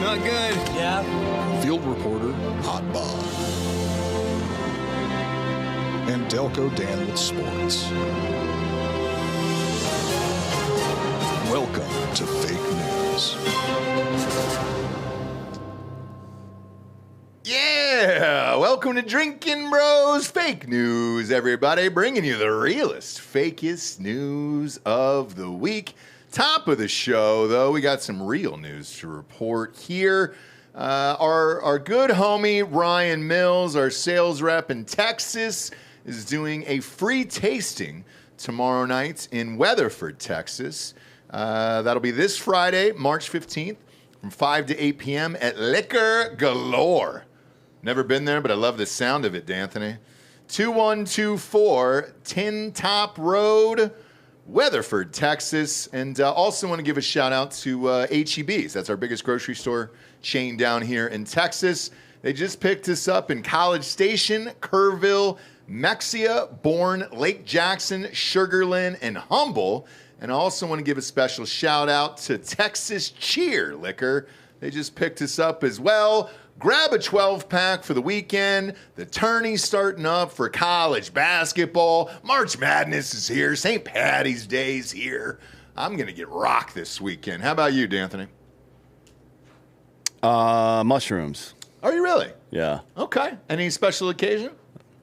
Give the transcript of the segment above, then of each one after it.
Not good. Yeah. Field reporter, Hot Bob. And Delco Dan with sports. Welcome to Fake News. Yeah, welcome to Drinkin' Bros Fake News, everybody. Bringing you the realest, fakest news of the week. Top of the show, though, we got some real news to report here. Our good homie, Ryan Mills, our sales rep in Texas, is doing a free tasting tomorrow night in Weatherford, Texas. That'll be this Friday, March 15th, from 5 to 8 p.m. at Liquor Galore. Never been there, but I love the sound of it, D'Anthony. 2124 Tin Top Road, Weatherford, Texas. And also want to give a shout out to H-E-B's. That's our biggest grocery store chain down here in Texas. They just picked us up in College Station, Kerrville, Mexia, Bourne, Lake Jackson, Sugar Land, and Humble. And I also want to give a special shout out to Texas Cheer Liquor. They just picked us up as well. Grab a 12-pack for the weekend. The tourney's starting up for college basketball. March Madness is here. St. Patty's Day is here. I'm going to get rocked this weekend. How about you, D'Anthony? Mushrooms. Are you really? Yeah. Okay. Any special occasion?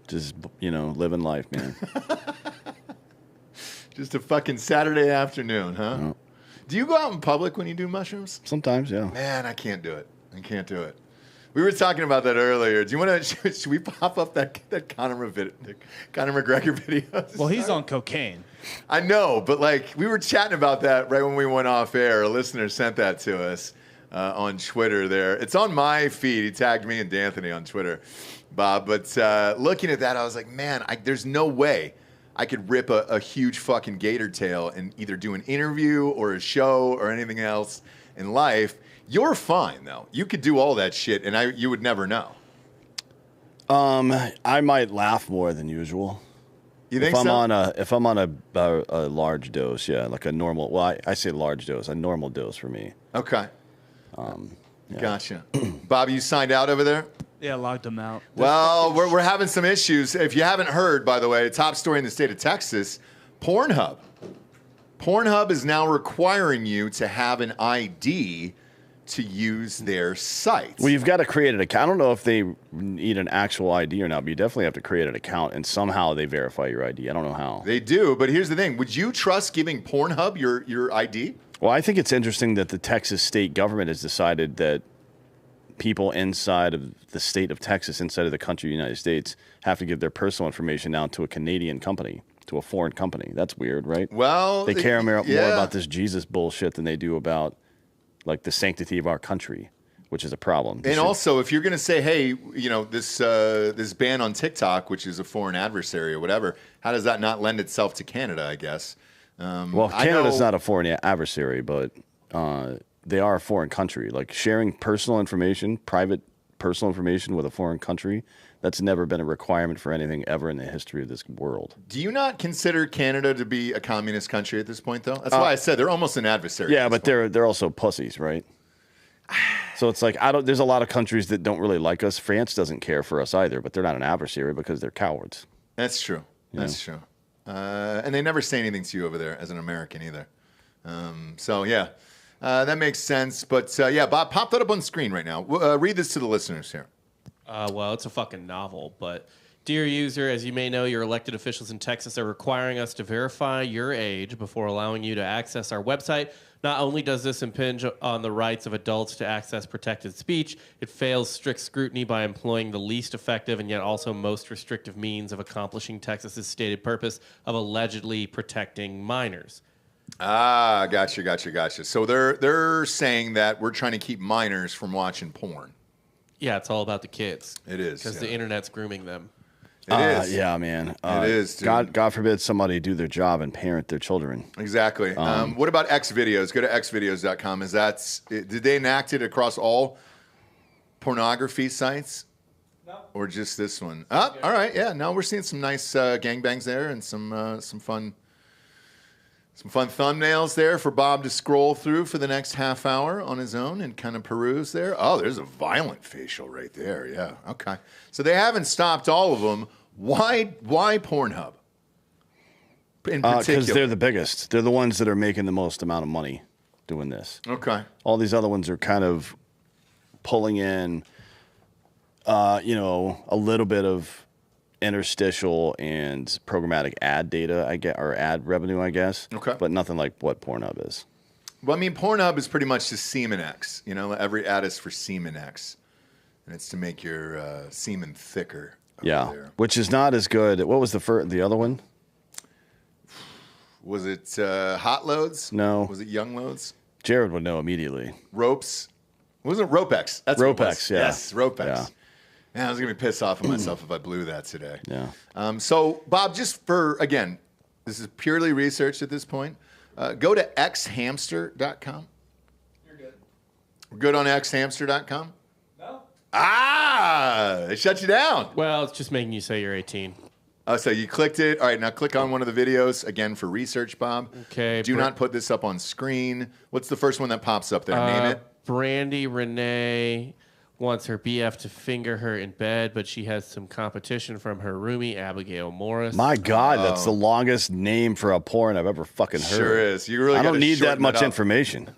Just, living life, man. Just a fucking Saturday afternoon, huh? No. Do you go out in public when you do mushrooms? Sometimes, yeah. Man, I can't do it. I can't do it. We were talking about that earlier. Do you want to? Should we pop up that Conor McGregor video? Well, he's on cocaine. I know, but we we were chatting about that right when we went off air. A listener sent that to us on Twitter. There, it's on my feed. He tagged me and D'Anthony on Twitter, Bob. But looking at that, I was like, man, there's no way I could rip a huge fucking gator tail and either do an interview or a show or anything else in life. You're fine though. You could do all that shit, and you would never know. I might laugh more than usual. You think so? If I'm on a large dose, yeah, like a normal. Well, I say large dose, a normal dose for me. Okay. Yeah. Gotcha. Bob, you signed out over there? Yeah, locked him out. Well, we're having some issues. If you haven't heard, by the way, top story in the state of Texas, Pornhub. Pornhub is now requiring you to have an ID to use their site. Well, you've got to create an account. I don't know if they need an actual ID or not, but you definitely have to create an account, and somehow they verify your ID. I don't know how. They do, but here's the thing. Would you trust giving Pornhub your ID? Well, I think it's interesting that the Texas state government has decided that people inside of the state of Texas, inside of the country of the United States, have to give their personal information now to a Canadian company, to a foreign company. That's weird, right? Well, they care more about this Jesus bullshit than they do about the sanctity of our country, which is a problem. And also, if you're going to say, hey, this ban on TikTok, which is a foreign adversary or whatever, how does that not lend itself to Canada, I guess? Well, Canada's not a foreign adversary, but they are a foreign country. Like sharing personal information, private personal information with a foreign country, that's never been a requirement for anything ever in the history of this world. Do you not consider Canada to be a communist country at this point, though? That's why I said they're almost an adversary. Yeah, but they're also pussies, right? So it's like there's a lot of countries that don't really like us. France doesn't care for us either, but they're not an adversary because they're cowards. That's true. That's true. And they never say anything to you over there as an American either. So yeah, that makes sense. But yeah, Bob, pop that up on screen right now. Read this to the listeners here. Well, it's a fucking novel, but dear user, as you may know, your elected officials in Texas are requiring us to verify your age before allowing you to access our website. Not only does this impinge on the rights of adults to access protected speech, it fails strict scrutiny by employing the least effective and yet also most restrictive means of accomplishing Texas's stated purpose of allegedly protecting minors. Ah, gotcha. So they're saying that we're trying to keep minors from watching porn. Yeah, it's all about the kids. It is. Because the internet's grooming them. It is. Yeah, man. It is, dude. God forbid somebody do their job and parent their children. Exactly. What about Xvideos? Go to xvideos.com. Did they enact it across all pornography sites? No. Or just this one? All right. Yeah. No, we're seeing some nice gangbangs there and some fun Some fun thumbnails there for Bob to scroll through for the next half hour on his own and kind of peruse there. Oh, there's a violent facial right there. Yeah, okay. So they haven't stopped all of them. Why Pornhub? In particular, because they're the biggest. They're the ones that are making the most amount of money doing this. Okay. All these other ones are kind of pulling in, a little bit of interstitial and programmatic ad data, or ad revenue, I guess. Okay. But nothing like what Pornhub is. Well, I mean, Pornhub is pretty much just Semen X. Every ad is for Semen X. And it's to make your semen thicker. There. Which is not as good. What was the other one? Was it Hot Loads? No. Was it Young Loads? Jared would know immediately. Ropes? Wasn't it Ropex? That's Ropex, what it was. yeah. Yes, Ropex. Yeah. Man, I was going to be pissed off at myself if I blew that today. Yeah. So, Bob, just again, this is purely research at this point. Go to xhamster.com. You're good. We're good on xhamster.com? No. They shut you down. Well, it's just making you say you're 18. Oh, so you clicked it. All right, now click on one of the videos, again, for research, Bob. Okay. Do not put this up on screen. What's the first one that pops up there? Name it. Brandy Renee wants her BF to finger her in bed, but she has some competition from her roomie, Abigail Morris. My God, that's the longest name for a porn I've ever fucking heard. Sure is. You really I don't gotta need that shorten it much up. information.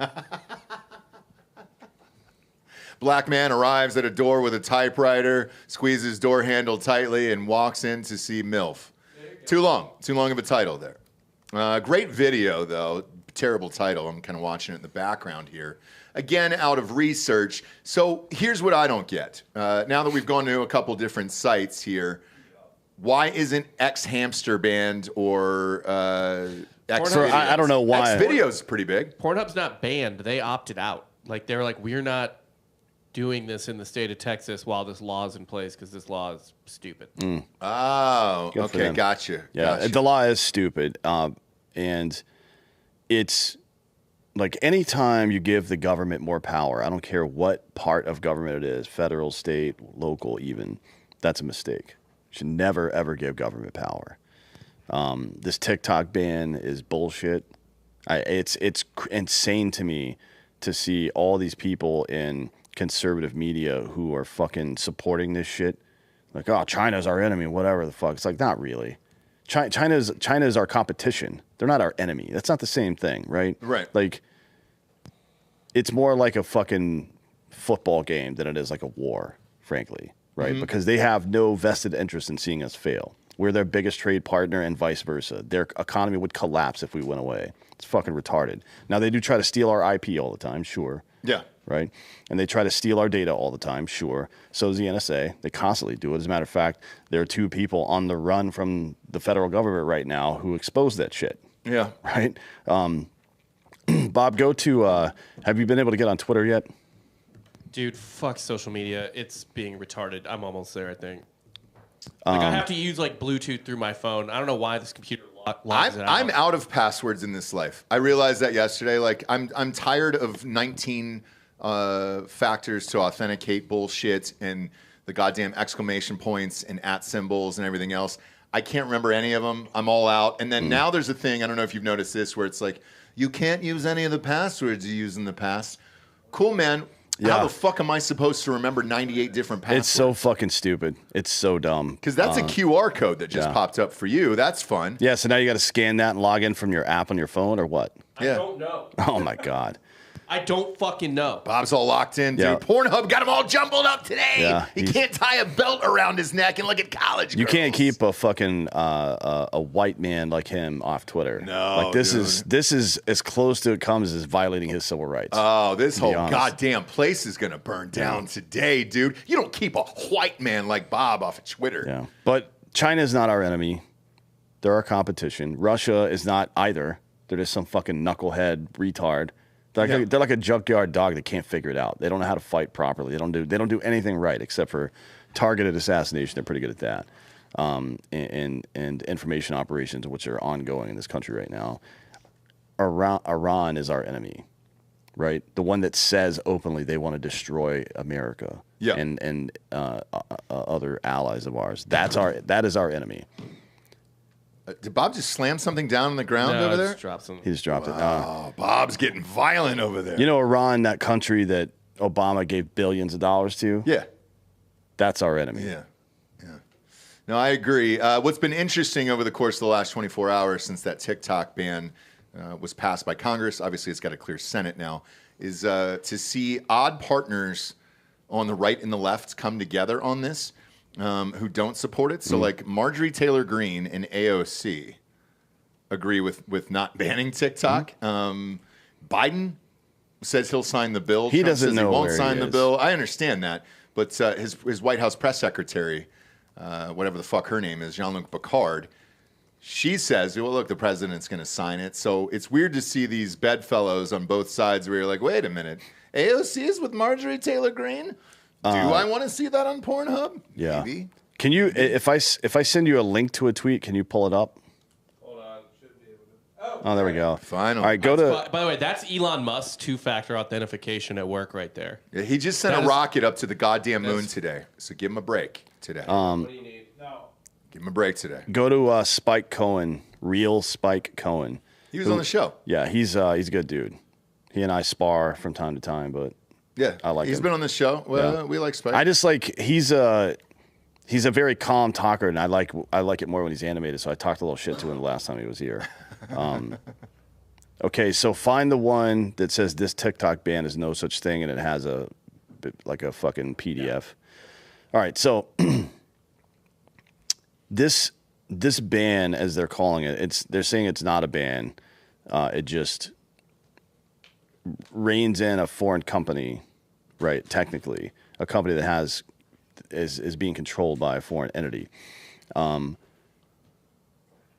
Black man arrives at a door with a typewriter, squeezes door handle tightly, and walks in to see MILF. Too long of a title there. Great video, though. Terrible title. I'm kind of watching it in the background here. Again, out of research. So here's what I don't get. Now that we've gone to a couple different sites here, why isn't X Hamster banned or X Pornhub- Videos? I don't know why. X Videos is pretty big. Pornhub's not banned. They opted out. Like, they were like, we're not doing this in the state of Texas while this law is in place because this law is stupid. Oh, Good for okay, them. gotcha. Yeah, gotcha. the law is stupid. And it's like anytime you give the government more power, I don't care what part of government it is, federal, state, local even, that's a mistake. You should never, ever give government power. This TikTok ban is bullshit. It's insane to me to see all these people in conservative media who are fucking supporting this shit. Like, oh, China's our enemy, whatever the fuck. It's like, not really. China's our competition. They're not our enemy. That's not the same thing, right? Right. Like, it's more like a fucking football game than it is like a war, frankly, right? Because they have no vested interest in seeing us fail. We're their biggest trade partner and vice versa. Their economy would collapse if we went away. It's fucking retarded. Now, they do try to steal our IP all the time, sure. Yeah. Right? And they try to steal our data all the time, sure. So does the NSA. They constantly do it. As a matter of fact, there are 2 people on the run from the federal government right now who expose that shit. Yeah. Right? Bob, go to, have you been able to get on Twitter yet? Dude, fuck social media. It's being retarded. I'm almost there, I think. Like, I have to use, like, Bluetooth through my phone. I don't know why this computer logs it out. I'm out of passwords in this life. I realized that yesterday. Like, I'm tired of 19 factors to authenticate bullshit and the goddamn exclamation points and @ symbols and everything else. I can't remember any of them. I'm all out. And then now there's a thing, I don't know if you've noticed this, where it's like, you can't use any of the passwords you used in the past. Cool, man. Yeah. How the fuck am I supposed to remember 98 different passwords? It's so fucking stupid. It's so dumb. Because that's a QR code that just yeah. popped up for you. That's fun. Yeah, so now you got to scan that and log in from your app on your phone or what? I don't know. Oh, my God. I don't fucking know. Bob's all locked in, dude. Yeah. Pornhub got him all jumbled up today. Yeah, he can't tie a belt around his neck and look at college You girls. can't keep a fucking a white man like him off Twitter. No, like this dude. is as close to it comes as violating his civil rights. Oh, this whole honest. goddamn place is going to burn down today, dude. You don't keep a white man like Bob off of Twitter. Yeah, but China is not our enemy. They're our competition. Russia is not either. They're just some fucking knucklehead retard. They're like a junkyard dog that can't figure it out. They don't know how to fight properly. They don't do anything right except for targeted assassination. They're pretty good at that. And information operations, which are ongoing in this country right now. Iran is our enemy, right? The one that says openly they want to destroy America and other allies of ours. That is our enemy. Did Bob just slam something down on the ground No, over I there? just dropped some. He just dropped it. Oh, Bob's getting violent over there. You know, Iran, that country that Obama gave billions of dollars to. Yeah. That's our enemy. Yeah. No, I agree. What's been interesting over the course of the last 24 hours since that TikTok ban was passed by Congress, obviously it's got a clear Senate now, is to see odd partners on the right and the left come together on this who don't support it. So like Marjorie Taylor Greene and AOC agree with not banning TikTok. Biden says he'll sign the bill. He Trump doesn't says know he won't where sign he the is. bill. I understand that. But his White House press secretary, whatever the fuck her name is, Jean-Luc Picard, she says, well, look, the president's going to sign it. So it's weird to see these bedfellows on both sides where you're like, wait a minute, AOC is with Marjorie Taylor Greene? Do I want to see that on Pornhub? Yeah. Maybe. Can you, if I send you a link to a tweet, can you pull it up? Hold on. Should be able to. Oh, there we go. Final. All right, go to. By the way, that's Elon Musk's two-factor authentication at work right there. Yeah, he just sent That a is- rocket up to the goddamn moon today. So give him a break today. What do you need? No. Give him a break today. Go to Spike Cohen, real Spike Cohen. He was on the show. Yeah, he's a good dude. He and I spar from time to time, but Yeah, I like He's him. been on this show. Well, Yeah. we like Spike. I just like he's a very calm talker, and I like it more when he's animated. So I talked a little shit to him the last time he was here. Okay, so find the one that says this TikTok ban is no such thing, and it has a fucking PDF. All right, so this ban, as they're calling it, they're saying it's not a ban. It just reins in a foreign company, right? Technically, a company that is being controlled by a foreign entity.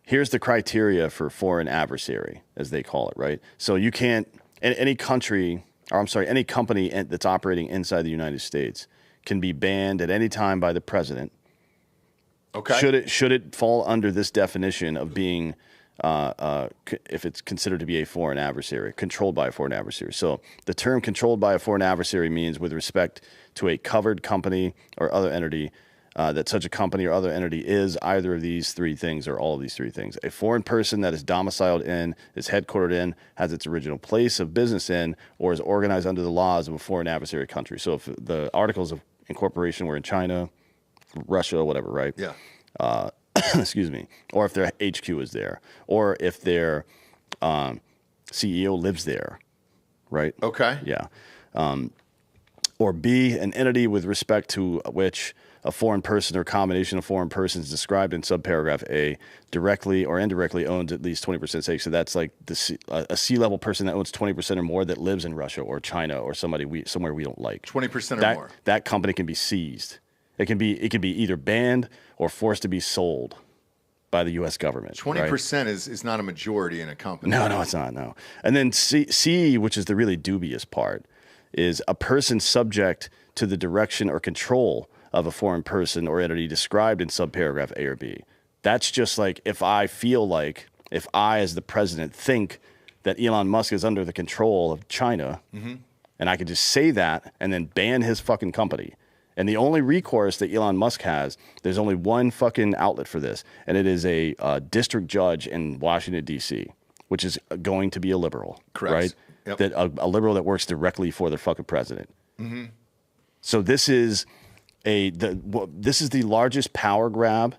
Here's the criteria for foreign adversary, as they call it, right? So you can't any company that's operating inside the United States can be banned at any time by the president. Okay. Should it fall under this definition of being, if it's considered to be a foreign adversary, controlled by a foreign adversary? So the term controlled by a foreign adversary means with respect to a covered company or other entity, that such a company or other entity is either of these three things or all of these three things. A foreign person that is domiciled in, is headquartered in, has its original place of business in, or is organized under the laws of a foreign adversary country. So if the articles of incorporation were in China, Russia, whatever, right? Yeah. Excuse me. Or if their HQ is there, or if their CEO lives there, right? Okay. Yeah. Or B, an entity with respect to which a foreign person or combination of foreign persons described in subparagraph A directly or indirectly owns at least 20% stake. So that's like a C-level person that owns 20% or more that lives in Russia or China or somewhere we don't like. 20% or that, more. That company can be seized. It can be either banned or forced to be sold by the U.S. government. 20% is not a majority in a company. No, it's not. No. And then C, which is the really dubious part, is a person subject to the direction or control of a foreign person or entity described in subparagraph A or B. That's just like if I, as the president, think that Elon Musk is under the control of China, and I could just say that and then ban his fucking company. And the only recourse that Elon Musk has, there's only one fucking outlet for this, and it is a district judge in Washington, D.C., which is going to be a liberal. Correct. Right? Yep. That a liberal that works directly for the fucking president. So this is this is the largest power grab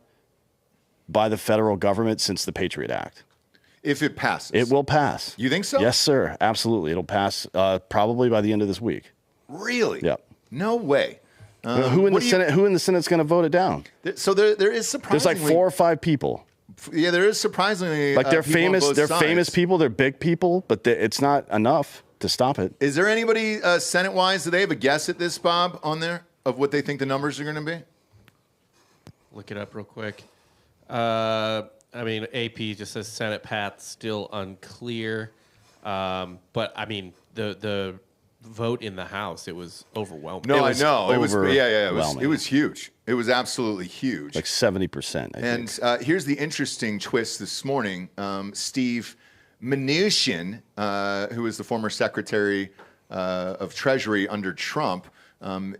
by the federal government since the Patriot Act. If it passes. It will pass. You think so? Yes, sir. Absolutely. It'll pass probably by the end of this week. Really? Yep. No way. Who in the Senate? Who in the Senate's going to vote it down? So there is surprisingly. There's like 4 or 5 people. Yeah, there is surprisingly. Like they're people on famous. both They're sides. famous people. They're big people, but it's not enough to stop it. Is there anybody Senate-wise? Do they have a guess at this, Bob, on there of what they think the numbers are going to be? Look it up real quick. I mean, AP just says Senate path still unclear. But I mean, the vote in the House, it was overwhelming. No, I was know it was. Yeah, it was. overwhelming. It was huge. It was absolutely huge. Like 70%. I think. And here's the interesting twist this morning. Steve Mnuchin, who is the former Secretary of Treasury under Trump,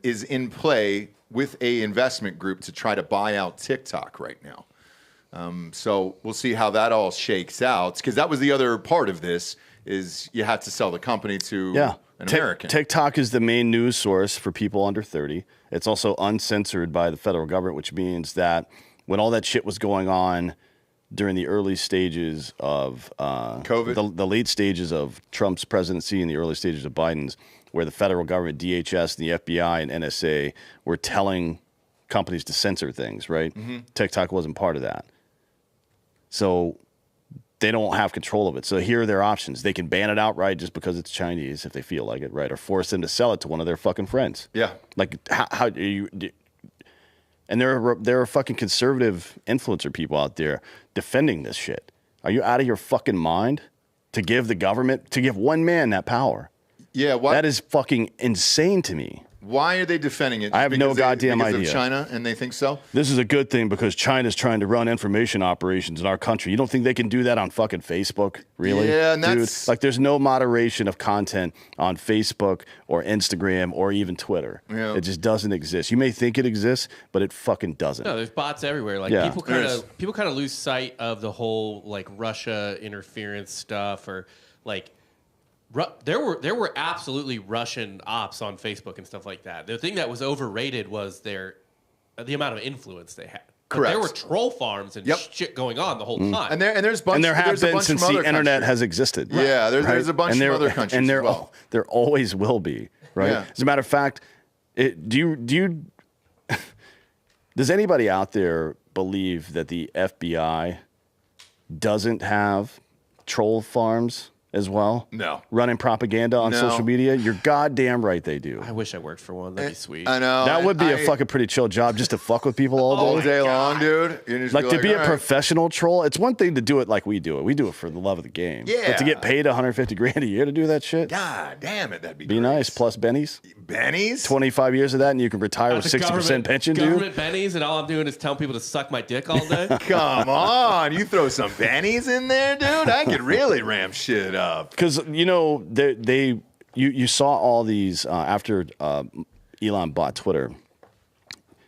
is in play with a investment group to try to buy out TikTok right now. So we'll see how that all shakes out, because that was the other part of this, is you had to sell the company to an American. TikTok is the main news source for people under 30. It's also uncensored by the federal government, which means that when all that shit was going on during the early stages of COVID, the late stages of Trump's presidency and the early stages of Biden's, where the federal government, DHS, the FBI, and NSA were telling companies to censor things, right? TikTok wasn't part of that. So they don't have control of it. So here are their options. They can ban it outright just because it's Chinese if they feel like it, right? Or force them to sell it to one of their fucking friends. Yeah. Like, how do you... And there are fucking conservative influencer people out there defending this shit. Are you out of your fucking mind to give the government, to give one man that power? Yeah. That is fucking insane to me. Why are they defending it? I have no goddamn idea. Because of China, and they think so? This is a good thing because China's trying to run information operations in our country. You don't think they can do that on fucking Facebook? Really? Yeah, and dude, that's... like, there's no moderation of content on Facebook or Instagram or even Twitter. Yeah. It just doesn't exist. You may think it exists, but it fucking doesn't. No, there's bots everywhere. Like Yeah. people kind of lose sight of the whole like Russia interference stuff, or like there were absolutely Russian ops on Facebook and stuff like that. The thing that was overrated was the amount of influence they had. But Correct. there were troll farms and shit going on the whole time. And there's And there have there's a been bunch since from the other internet countries. has existed. Yeah, there's a bunch And from there- other countries and there, as well. there always will be, right? Yeah. As a matter of fact, do you does anybody out there believe that the FBI doesn't have troll farms as well? No. Running propaganda on No. social media? You're goddamn right they do. I wish I worked for one. That'd be sweet. I know. That would be a I- fucking pretty chill job, just to fuck with people all day. all day long, dude. You just Like, to be all a right. professional troll, it's one thing to do it like we do it. We do it for the love of the game. But to get Yeah. paid 150 grand a year to do that shit, God damn it, that'd be be great. nice. Plus bennies, Bennies? 25 years of that, and you can retire with That's a 60% pension, dude. government bennies, and all I'm doing is telling people to suck my dick all day. Come on, you throw some bennies in there, dude. I could really ramp shit up. Because you saw all these after Elon bought Twitter.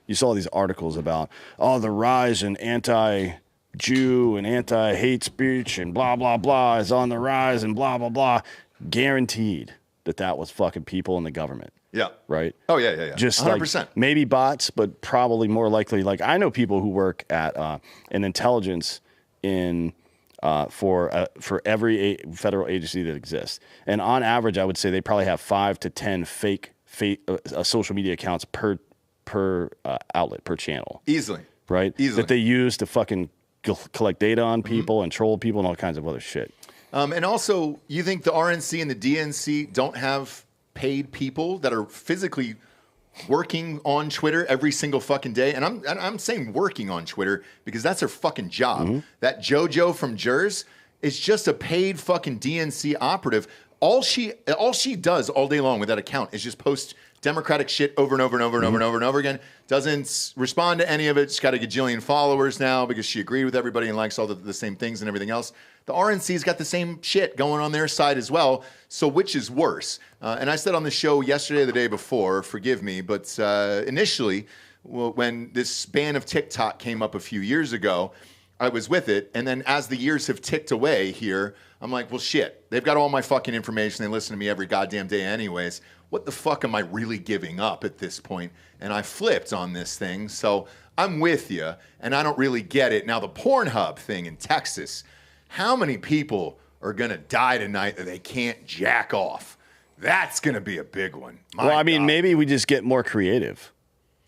You saw these articles about the rise in anti-Jew and anti-hate speech and blah blah blah is on the rise and blah blah blah. Guaranteed that was fucking people in the government. Yeah. Right? Oh, yeah. Just 100%. like maybe bots, but probably more likely. Like, I know people who work at an intelligence for every federal agency that exists, and on average, I would say they probably have 5 to 10 fake social media accounts per outlet, per channel. Easily. Right? Easily. That they use to fucking collect data on people and troll people and all kinds of other shit. And also, you think the RNC and the DNC don't have paid people that are physically working on Twitter every single fucking day? And I'm saying working on Twitter because that's their fucking job. That JoJo from Jers is just a paid fucking DNC operative. All she does all day long with that account is just post Democratic shit over and over and over and over and over and over again. Doesn't respond to any of it. She's got a gajillion followers now because she agreed with everybody and likes all the same things and everything else. The RNC's got the same shit going on their side as well. So which is worse? And I said on the show yesterday or the day before, forgive me, but initially when this ban of TikTok came up a few years ago, I was with it. And then as the years have ticked away here, I'm like, well, shit, they've got all my fucking information. They listen to me every goddamn day anyways. What the fuck am I really giving up at this point? And I flipped on this thing. So I'm with you, and I don't really get it. Now, the Pornhub thing in Texas, how many people are going to die tonight that they can't jack off? That's going to be a big one. Well, I mean, maybe we just get more creative.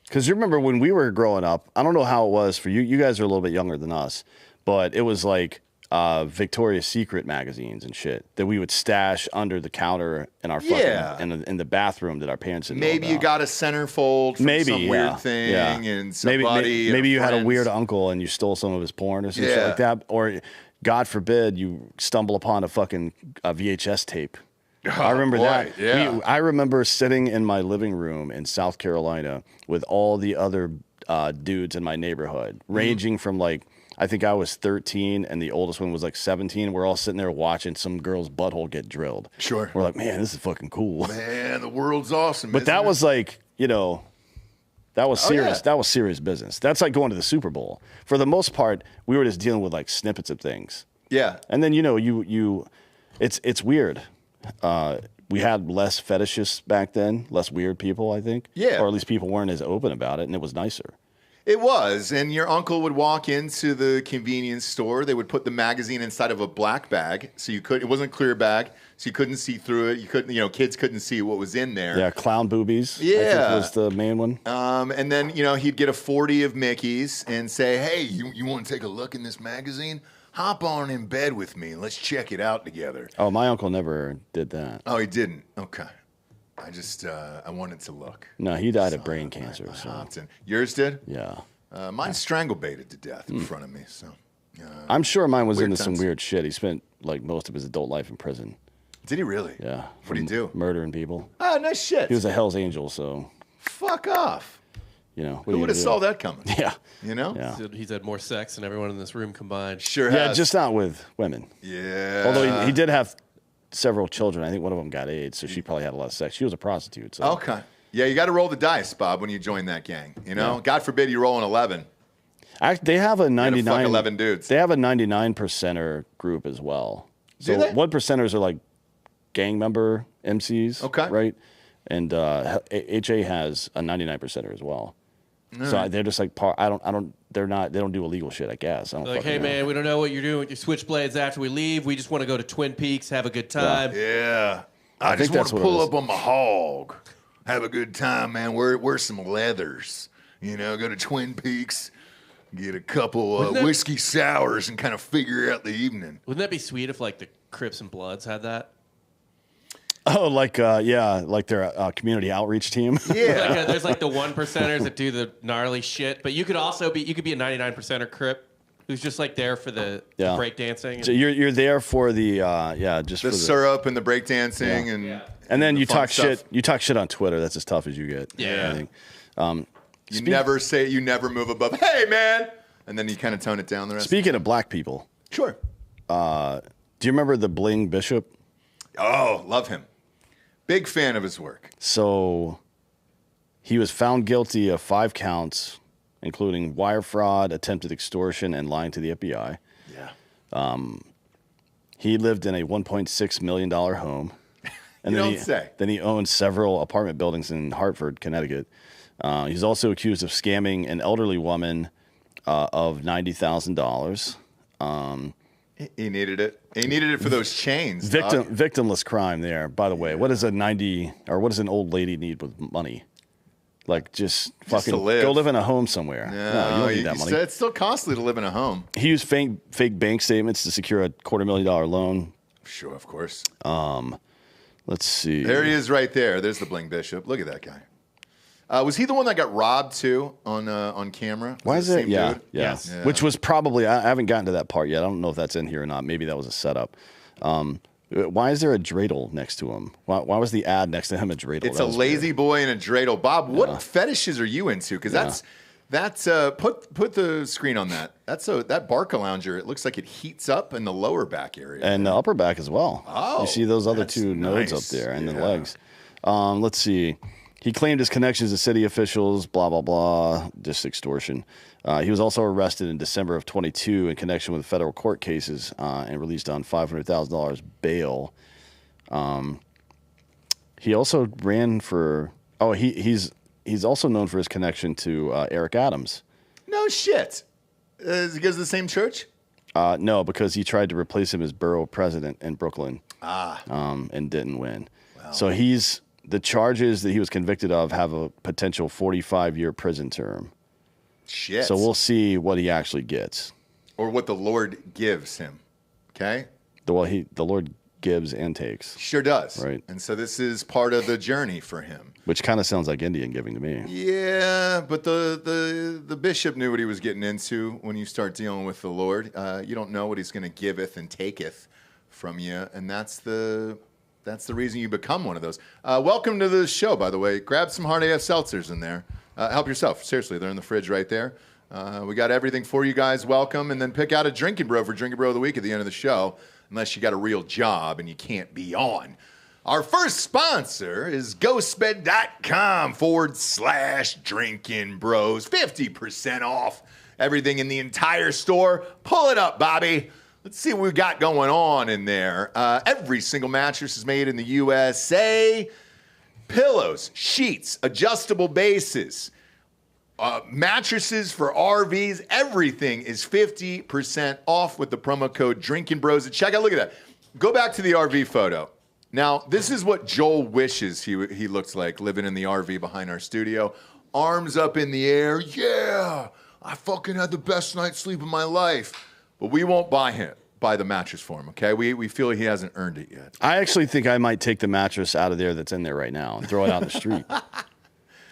Because you remember when we were growing up, I don't know how it was for you. You guys are a little bit younger than us, but it was like Victoria's Secret magazines and shit that we would stash under the counter in our fucking in the bathroom that our parents didn't know Maybe you about. got a centerfold from some weird thing, and somebody. Maybe you had a friends. weird uncle and you stole some of his porn or some shit Yeah. like that, or God forbid you stumble upon a fucking VHS tape. I remember boy, that. yeah. I remember sitting in my living room in South Carolina with all the other dudes in my neighborhood, ranging from like, I think I was 13 and the oldest one was like 17. We're all sitting there watching some girl's butthole get drilled. Sure. We're like, man, this is fucking cool. Man, the world's awesome. But that was like, That was serious. yeah. That was serious business. That's like going to the Super Bowl. For the most part, we were just dealing with like snippets of things. Yeah. And then it's weird. We had less fetishists back then, less weird people, I think. Yeah. Or at least people weren't as open about it, and it was nicer. It was, and your uncle would walk into the convenience store. They would put the magazine inside of a black bag, so it wasn't a clear bag, so you couldn't see through it. You couldn't, kids couldn't see what was in there. Yeah, clown boobies. I Yeah. think was the main one. And then, he'd get a 40 of Mickey's and say, hey, you want to take a look in this magazine? Hop on in bed with me and let's check it out together. Oh, my uncle never did that. Oh, he didn't? Okay. I just, I wanted to look. No, he died of brain cancer. I So hopped in. Yours did? yeah, Mine strangle-baited to death in front of me, so. I'm sure mine was Weird into some times. weird shit. He spent like most of his adult life in prison. Did he really? Yeah. What'd he do? Murdering people. Oh, nice shit. He was a Hell's Angel, so Fuck off. what Who would have saw that coming? Yeah. Yeah. He's had more sex than everyone in this room combined. Sure Yeah, has. just not with women. Yeah. Although he did have several children. I think one of them got AIDS, so she probably had a lot of sex. She was a prostitute. So. Okay. Yeah, you got to roll the dice, Bob, when you join that gang. God forbid you roll an 11. They have a Fuck 99. 11 dudes. They have a 99%er group as well. So Do they? 1%ers are like gang member MCs. Okay. Right. And HA has a 99%er as well. So they're just like they don't do illegal shit, I guess. I don't Like, fucking hey, know. man, we don't know what you're doing with your switchblades after we leave. We just want to go to Twin Peaks, have a good time. Yeah. I think just want that's to what it pull is. up on my hog. Have a good time, man. Wear some leathers. Go to Twin Peaks. Get a couple Wouldn't that- whiskey sours and kind of figure out the evening. Wouldn't that be sweet if, like, the Crips and Bloods had that? Oh, like their community outreach team. Yeah. There's, like, the 1%ers that do the gnarly shit, but you could also be a 99%er Crip who's just, like, there for the breakdancing. So you're there for the just The for the syrup and the breakdancing and then the you fun talk stuff. shit. You talk shit on Twitter. That's as tough as you get. Yeah. I think. You never move above, hey, man. And then you kind of tone it down the rest. Speaking of black people, Sure. do you remember the Bling Bishop? Oh, love him. Big fan of his work. So he was found guilty of 5 counts, including wire fraud, attempted extortion, and lying to the FBI. Yeah. He lived in a $1.6 million home. And You then don't say. Then he owned several apartment buildings in Hartford, Connecticut. He's also accused of scamming an elderly woman of $90,000. He needed it. He needed it for those chains. Victimless crime there, by the way. What does an old lady need with money? Like just fucking to live. go live in a home somewhere. No, you don't need that money. It's still costly to live in a home. He used fake bank statements to secure a $250,000 loan. Sure, of course. Let's see. There he is right there. There's the Bling Bishop. Look at that guy. Was he the one that got robbed too on camera? Why Was is the it? same Yeah, dude? yeah. Yes. Yeah. Which was probably I haven't gotten to that part yet. I don't know if that's in here or not. Maybe that was a setup. Why is there a dreidel next to him? Why was the ad next to him a dreidel? It's That a was lazy weird. boy and a dreidel. Bob, what fetishes are you into? Because that's put the screen on that. That Barca lounger. It looks like it heats up in the lower back area. And the upper back as well. Oh, you see those other that's two nodes nice. up there and the Yeah. legs. Let's see. He claimed his connections to city officials, blah, blah, blah, just extortion. He was also arrested in December of 22 in connection with federal court cases and released on $500,000 bail. He also ran for... Oh, he's also known for his connection to Eric Adams. No shit. Is he goes to the same church? No, because he tried to replace him as borough president in Brooklyn and didn't win. Wow. So the charges that he was convicted of have a potential 45-year prison term. Shit. So we'll see what he actually gets. Or what the Lord gives him. Okay? The Lord gives and takes, Sure does. Right. And so this is part of the journey for him. which kind of sounds like Indian giving to me. Yeah, but the bishop knew what he was getting into when you start dealing with the Lord. You don't know what he's going to giveth and taketh from you, and that's the reason you become one of those. Welcome to the show, by the way. Grab some hard AF seltzers in there. Help yourself. Seriously, they're in the fridge right there. We got everything for you guys. Welcome, and then pick out a Drinkin' Bro for Drinkin' Bro of the Week at the end of the show, unless you got a real job and you can't be on. Our first sponsor is ghostbed.com/Drinkin Bros. 50% off everything in the entire store. Pull it up, Bobby. Let's see what we've got going on in there. Every single mattress is made in the USA. Pillows, sheets, adjustable bases, mattresses for RVs, everything is 50% off with the promo code Drinkin Bros at checkout. Look at that. Go back to the RV photo. Now, this is what Joel wishes he looks like living in the RV behind our studio. Arms up in the air. Yeah, I fucking had the best night's sleep of my life. But we won't buy the mattress for him, okay? We feel he hasn't earned it yet. I actually think I might take the mattress out of there that's in there right now and throw it out in the street.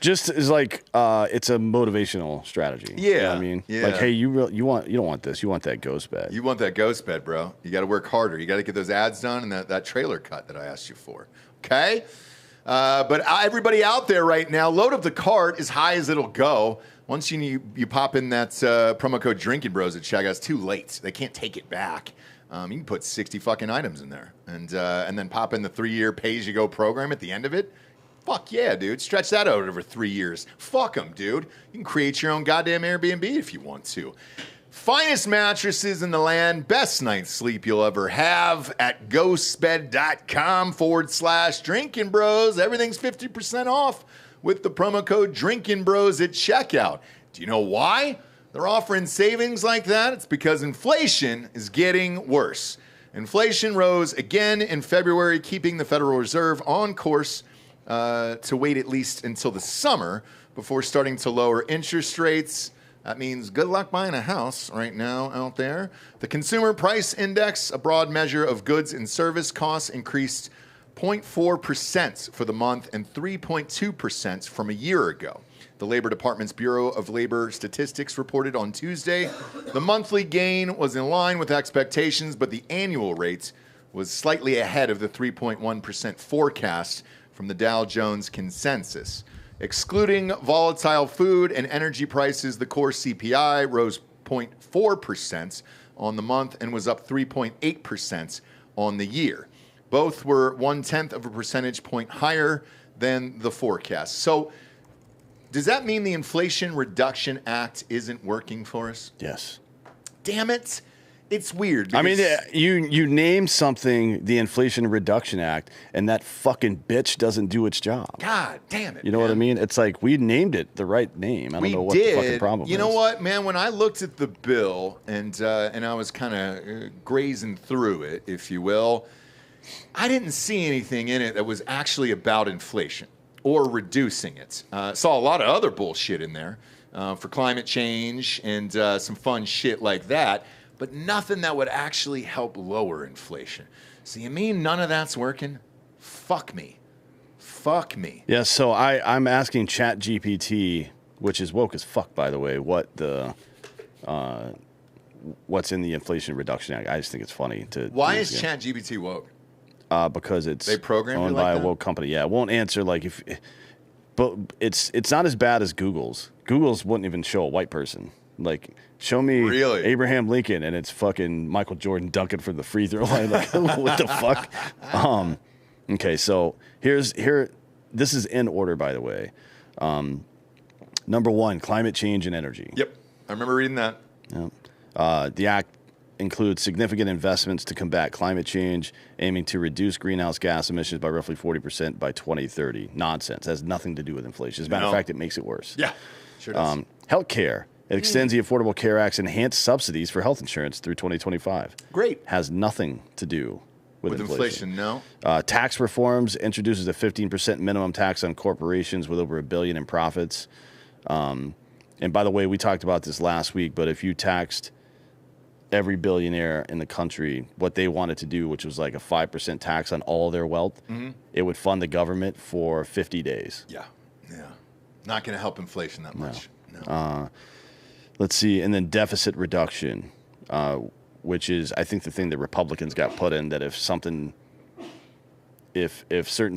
Just as like it's a motivational strategy. Yeah, you know what I mean, yeah. Like, hey, you don't want this. You want that ghost bed. You want that ghost bed, bro. You got to work harder. You got to get those ads done and that trailer cut that I asked you for. Okay? But everybody out there right now, load up the cart as high as it'll go. Once you pop in that promo code Drinkin Bros at checkout, it's too late. They can't take it back. You can put 60 fucking items in there and then pop in the 3-year pay-as-you-go program at the end of it. Fuck yeah, dude. Stretch that out over 3 years. Fuck them, dude. You can create your own goddamn Airbnb if you want to. Finest mattresses in the land. Best night's sleep you'll ever have at ghostbed.com/Drinkin Bros. Everything's 50% off with the promo code Drinkin Bros at checkout. Do you know why they're offering savings like that? It's because inflation is getting worse. Inflation rose again in February, keeping the Federal Reserve on course to wait at least until the summer before starting to lower interest rates. That means good luck buying a house right now out there. The Consumer Price Index, a broad measure of goods and service costs, increased 0.4% for the month and 3.2% from a year ago. The Labor Department's Bureau of Labor Statistics reported on Tuesday. The monthly gain was in line with expectations, but the annual rate was slightly ahead of the 3.1% forecast from the Dow Jones Consensus. Excluding volatile food and energy prices, the core CPI rose 0.4% on the month and was up 3.8% on the year. Both were 0.1 of a percentage point higher than the forecast. So does that mean the Inflation Reduction Act isn't working for us? Yes. Damn it. It's weird. I mean, you name something the Inflation Reduction Act, and that fucking bitch doesn't do its job. God damn it. You know what I mean? It's like we named it the right name. I don't know what the fucking problem is. You know what, man? When I looked at the bill and I was kind of grazing through it, if you will, I didn't see anything in it that was actually about inflation or reducing it. Saw a lot of other bullshit in there for climate change and some fun shit like that, but nothing that would actually help lower inflation. So you mean none of that's working? Fuck me. Fuck me. Yeah, so I'm asking ChatGPT, which is woke as fuck, by the way, what's in the Inflation Reduction Act. I just think it's funny to. Why is ChatGPT woke? Because it's they programmed owned it like by that? a woke company. Yeah, it won't answer but it's not as bad as Google's. Google's wouldn't even show a white person. Like, show me Really? Abraham Lincoln, and it's fucking Michael Jordan dunking from the free throw line. Like, what the fuck? Okay, so this is in order, by the way. Number 1, climate change and energy. Yep. I remember reading that. Yep. The act includes significant investments to combat climate change, aiming to reduce greenhouse gas emissions by roughly 40% by 2030. Nonsense. It has nothing to do with inflation. As a matter of fact, it makes it worse. Yeah, sure does. Healthcare. It extends the Affordable Care Act's enhanced subsidies for health insurance through 2025. Great. Has nothing to do with inflation, no. Tax reforms introduces a 15% minimum tax on corporations with over $1 billion in profits. And by the way, we talked about this last week, but if you taxed every billionaire in the country what they wanted to do, which was like a 5% tax on all their wealth, it would fund the government for 50 days. Yeah. Not going to help inflation that much. No. Let's see. And then deficit reduction, which is, I think, the thing that Republicans got put in, that if certain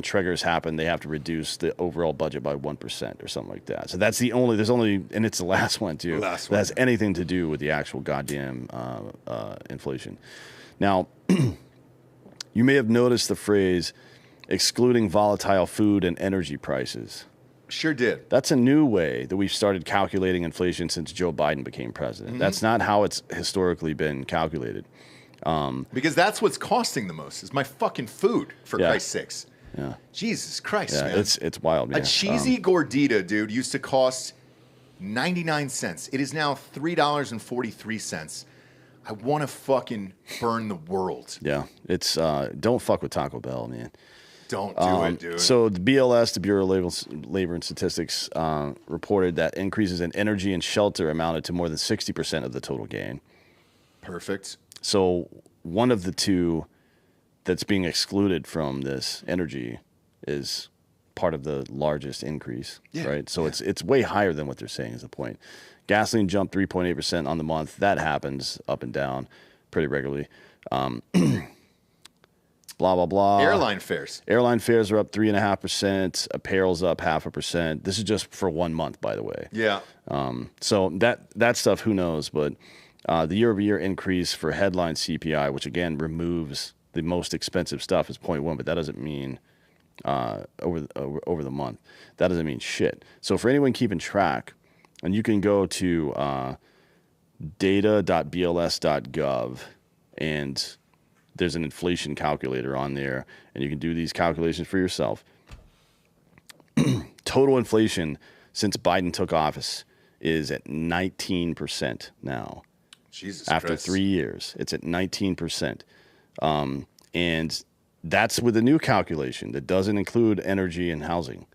triggers happen, they have to reduce the overall budget by 1% or something like that. So that's there's only, and it's the last one too, that has anything to do with the actual goddamn inflation. Now, you may have noticed the phrase, excluding volatile food and energy prices. Sure did. That's a new way that we've started calculating inflation since Joe Biden became president. That's not how it's historically been calculated. Because that's what's costing the most is my fucking food, for Christ's sakes. Yeah. Jesus Christ, Yeah, man. it's wild, man. A cheesy gordita, dude, used to cost 99 cents. It is now $3.43. I want to fucking burn the world. Yeah, it's don't fuck with Taco Bell, man. Don't do it, dude. So the BLS, the Bureau of Labor and Statistics, reported that increases in energy and shelter amounted to more than 60% of the total gain. Perfect. So one of the two that's being excluded from this energy is part of the largest increase, right? So it's way higher than what they're saying is the point. Gasoline jumped 3.8% on the month. That happens up and down pretty regularly. Blah, blah, blah. Airline fares. Airline fares are up 3.5%. Apparel's up 0.5%. This is just for 1 month, by the way. Yeah. So that stuff, who knows? But the year-over-year increase for headline CPI, which again removes the most expensive stuff, is 0.1, but that doesn't mean over the month. That doesn't mean shit. So for anyone keeping track, and you can go to data.bls.gov, and there's an inflation calculator on there, and you can do these calculations for yourself. Total inflation since Biden took office is at 19% now. Jesus After Christ. 3 years, it's at 19%. And that's with a new calculation that doesn't include energy and housing.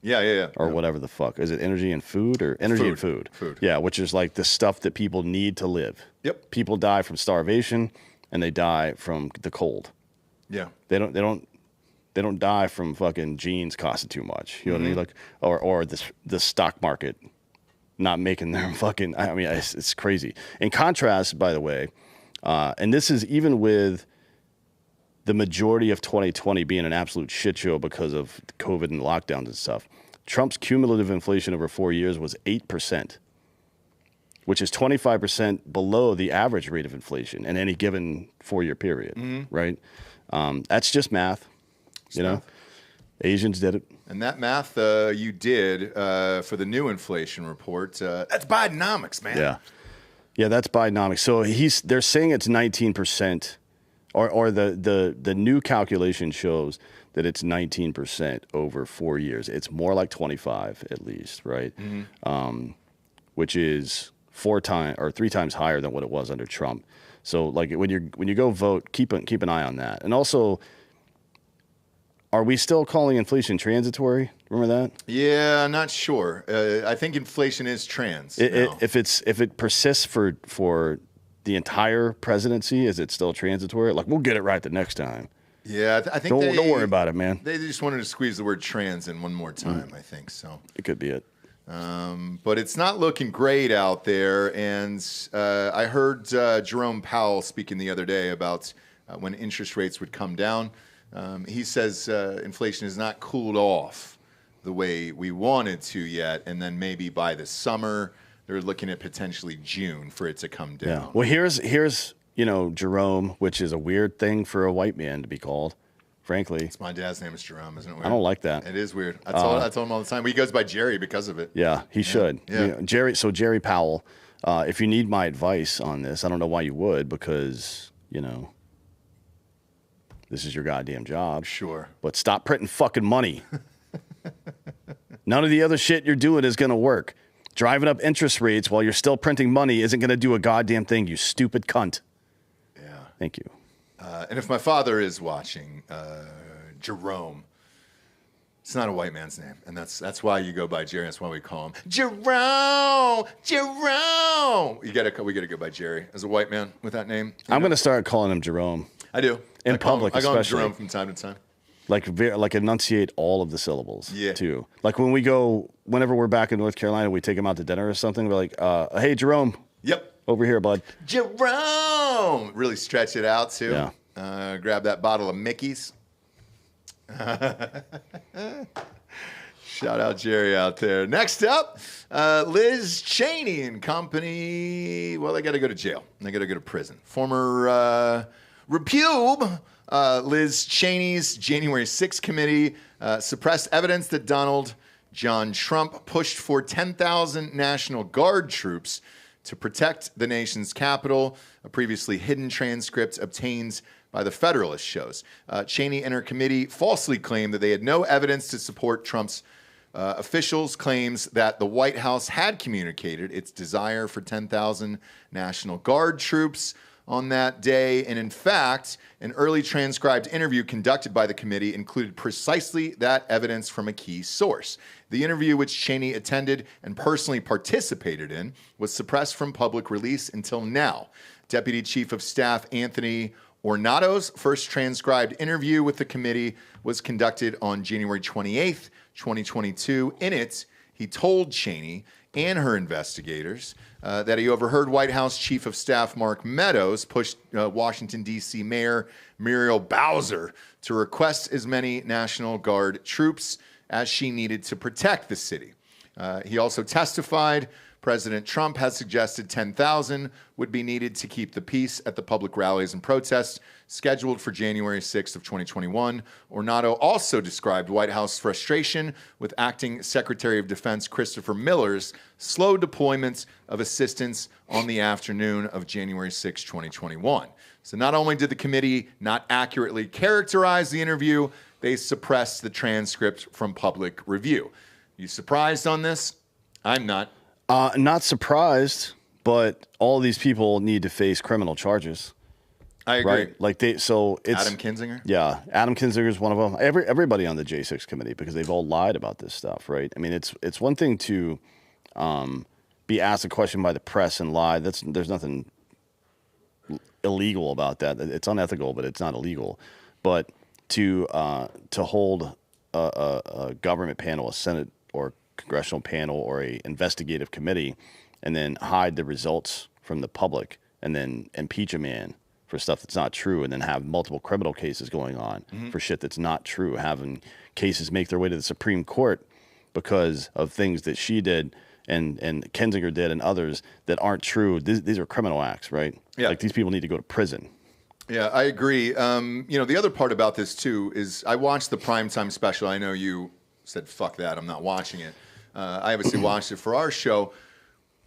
Yeah. Or whatever the fuck. Is it energy and food or energy and food? Food. Yeah, which is like the stuff that people need to live. Yep. People die from starvation and they die from the cold. Yeah. They don't die from fucking jeans costing too much. You know what I mean? Like or the stock market not making them fucking, I mean, it's crazy. In contrast, by the way, and this is even with the majority of 2020 being an absolute shit show because of COVID and lockdowns and stuff, Trump's cumulative inflation over 4 years was 8%, which is 25% below the average rate of inflation in any given 4-year period, right? That's just math, you know? Asians did it. And that math you did for the new inflation report, that's Bidenomics, man. Yeah, that's Bidenomics. So they're saying it's 19%, or the new calculation shows that it's 19% over 4 years. It's more like 25 at least, right? Which is 3 times higher than what it was under Trump. So like when you go vote, keep an eye on that. And also, are we still calling inflation transitory? Remember that? Yeah, I'm not sure. I think inflation is trans. now. If it persists for the entire presidency, is it still transitory? Like, we'll get it right the next time. Yeah, I think Don't worry about it, man. They just wanted to squeeze the word trans in one more time, I think so. It could be it. But it's not looking great out there. And I heard Jerome Powell speaking the other day about when interest rates would come down. He says inflation has not cooled off the way we wanted to yet, and then maybe by the summer they're looking at potentially June for it to come down. Yeah. Well, here's Jerome, which is a weird thing for a white man to be called, frankly. My dad's name is Jerome, isn't it weird? I don't like that. It is weird. I told him all the time. He goes by Jerry because of it. Yeah, he should. Yeah. Jerry Powell, if you need my advice on this, I don't know why you would, because, this is your goddamn job. Sure. But stop printing fucking money. None of the other shit you're doing is going to work. Driving up interest rates while you're still printing money isn't going to do a goddamn thing, you stupid cunt. Yeah. Thank you. And if my father is watching, Jerome, it's not a white man's name, and that's why you go by Jerry. That's why we call him Jerome. We gotta go by Jerry as a white man with that name. I'm going to start calling him Jerome. I do In I call public, him, I call him especially. Jerome from time to time. Like enunciate all of the syllables, Yeah. too. Like whenever we're back in North Carolina, we take him out to dinner or something. We're like, hey, Jerome. Yep. Over here, bud. Jerome. Really stretch it out too. Yeah. Grab that bottle of Mickey's. Shout out Jerry out there. Next up, Liz Cheney and company. Well, they got to go to jail. They got to go to prison. Former repube Liz Cheney's January 6th committee suppressed evidence that Donald John Trump pushed for 10,000 National Guard troops to protect the nation's capital. A previously hidden transcript obtained by the Federalist shows. Cheney and her committee falsely claimed that they had no evidence to support Trump's officials' claims that the White House had communicated its desire for 10,000 National Guard troops on that day. And in fact, an early transcribed interview conducted by the committee included precisely that evidence from a key source. The interview, which Cheney attended and personally participated in, was suppressed from public release until now. Deputy Chief of Staff Anthony Ornato's first transcribed interview with the committee was conducted on January 28th, 2022. In it, he told Cheney and her investigators that he overheard White House Chief of Staff Mark Meadows push Washington, D.C. Mayor Muriel Bowser to request as many National Guard troops as she needed to protect the city. He also testified President Trump has suggested 10,000 would be needed to keep the peace at the public rallies and protests scheduled for January 6th of 2021. Ornato also described White House frustration with Acting Secretary of Defense Christopher Miller's slow deployment of assistance on the afternoon of January 6, 2021. So not only did the committee not accurately characterize the interview, they suppressed the transcript from public review. You surprised on this? I'm not. Not surprised, but all these people need to face criminal charges. I agree. Right? Like so it's Adam Kinzinger? Yeah, Adam Kinzinger is one of them. Everybody on the J6 committee, because they've all lied about this stuff, right? I mean, it's one thing to be asked a question by the press and lie. There's nothing illegal about that. It's unethical, but it's not illegal. But to hold a government panel, a Senate or congressional panel or a investigative committee, and then hide the results from the public, and then impeach a man for stuff that's not true, and then have multiple criminal cases going on for shit that's not true, having cases make their way to the Supreme Court because of things that she did and Kinzinger did and others that aren't true. These are criminal acts, right? Yeah. Like, these people need to go to prison. Yeah, I agree. The other part about this too is I watched the primetime special. I know you said, fuck that, I'm not watching it. I obviously watched it for our show.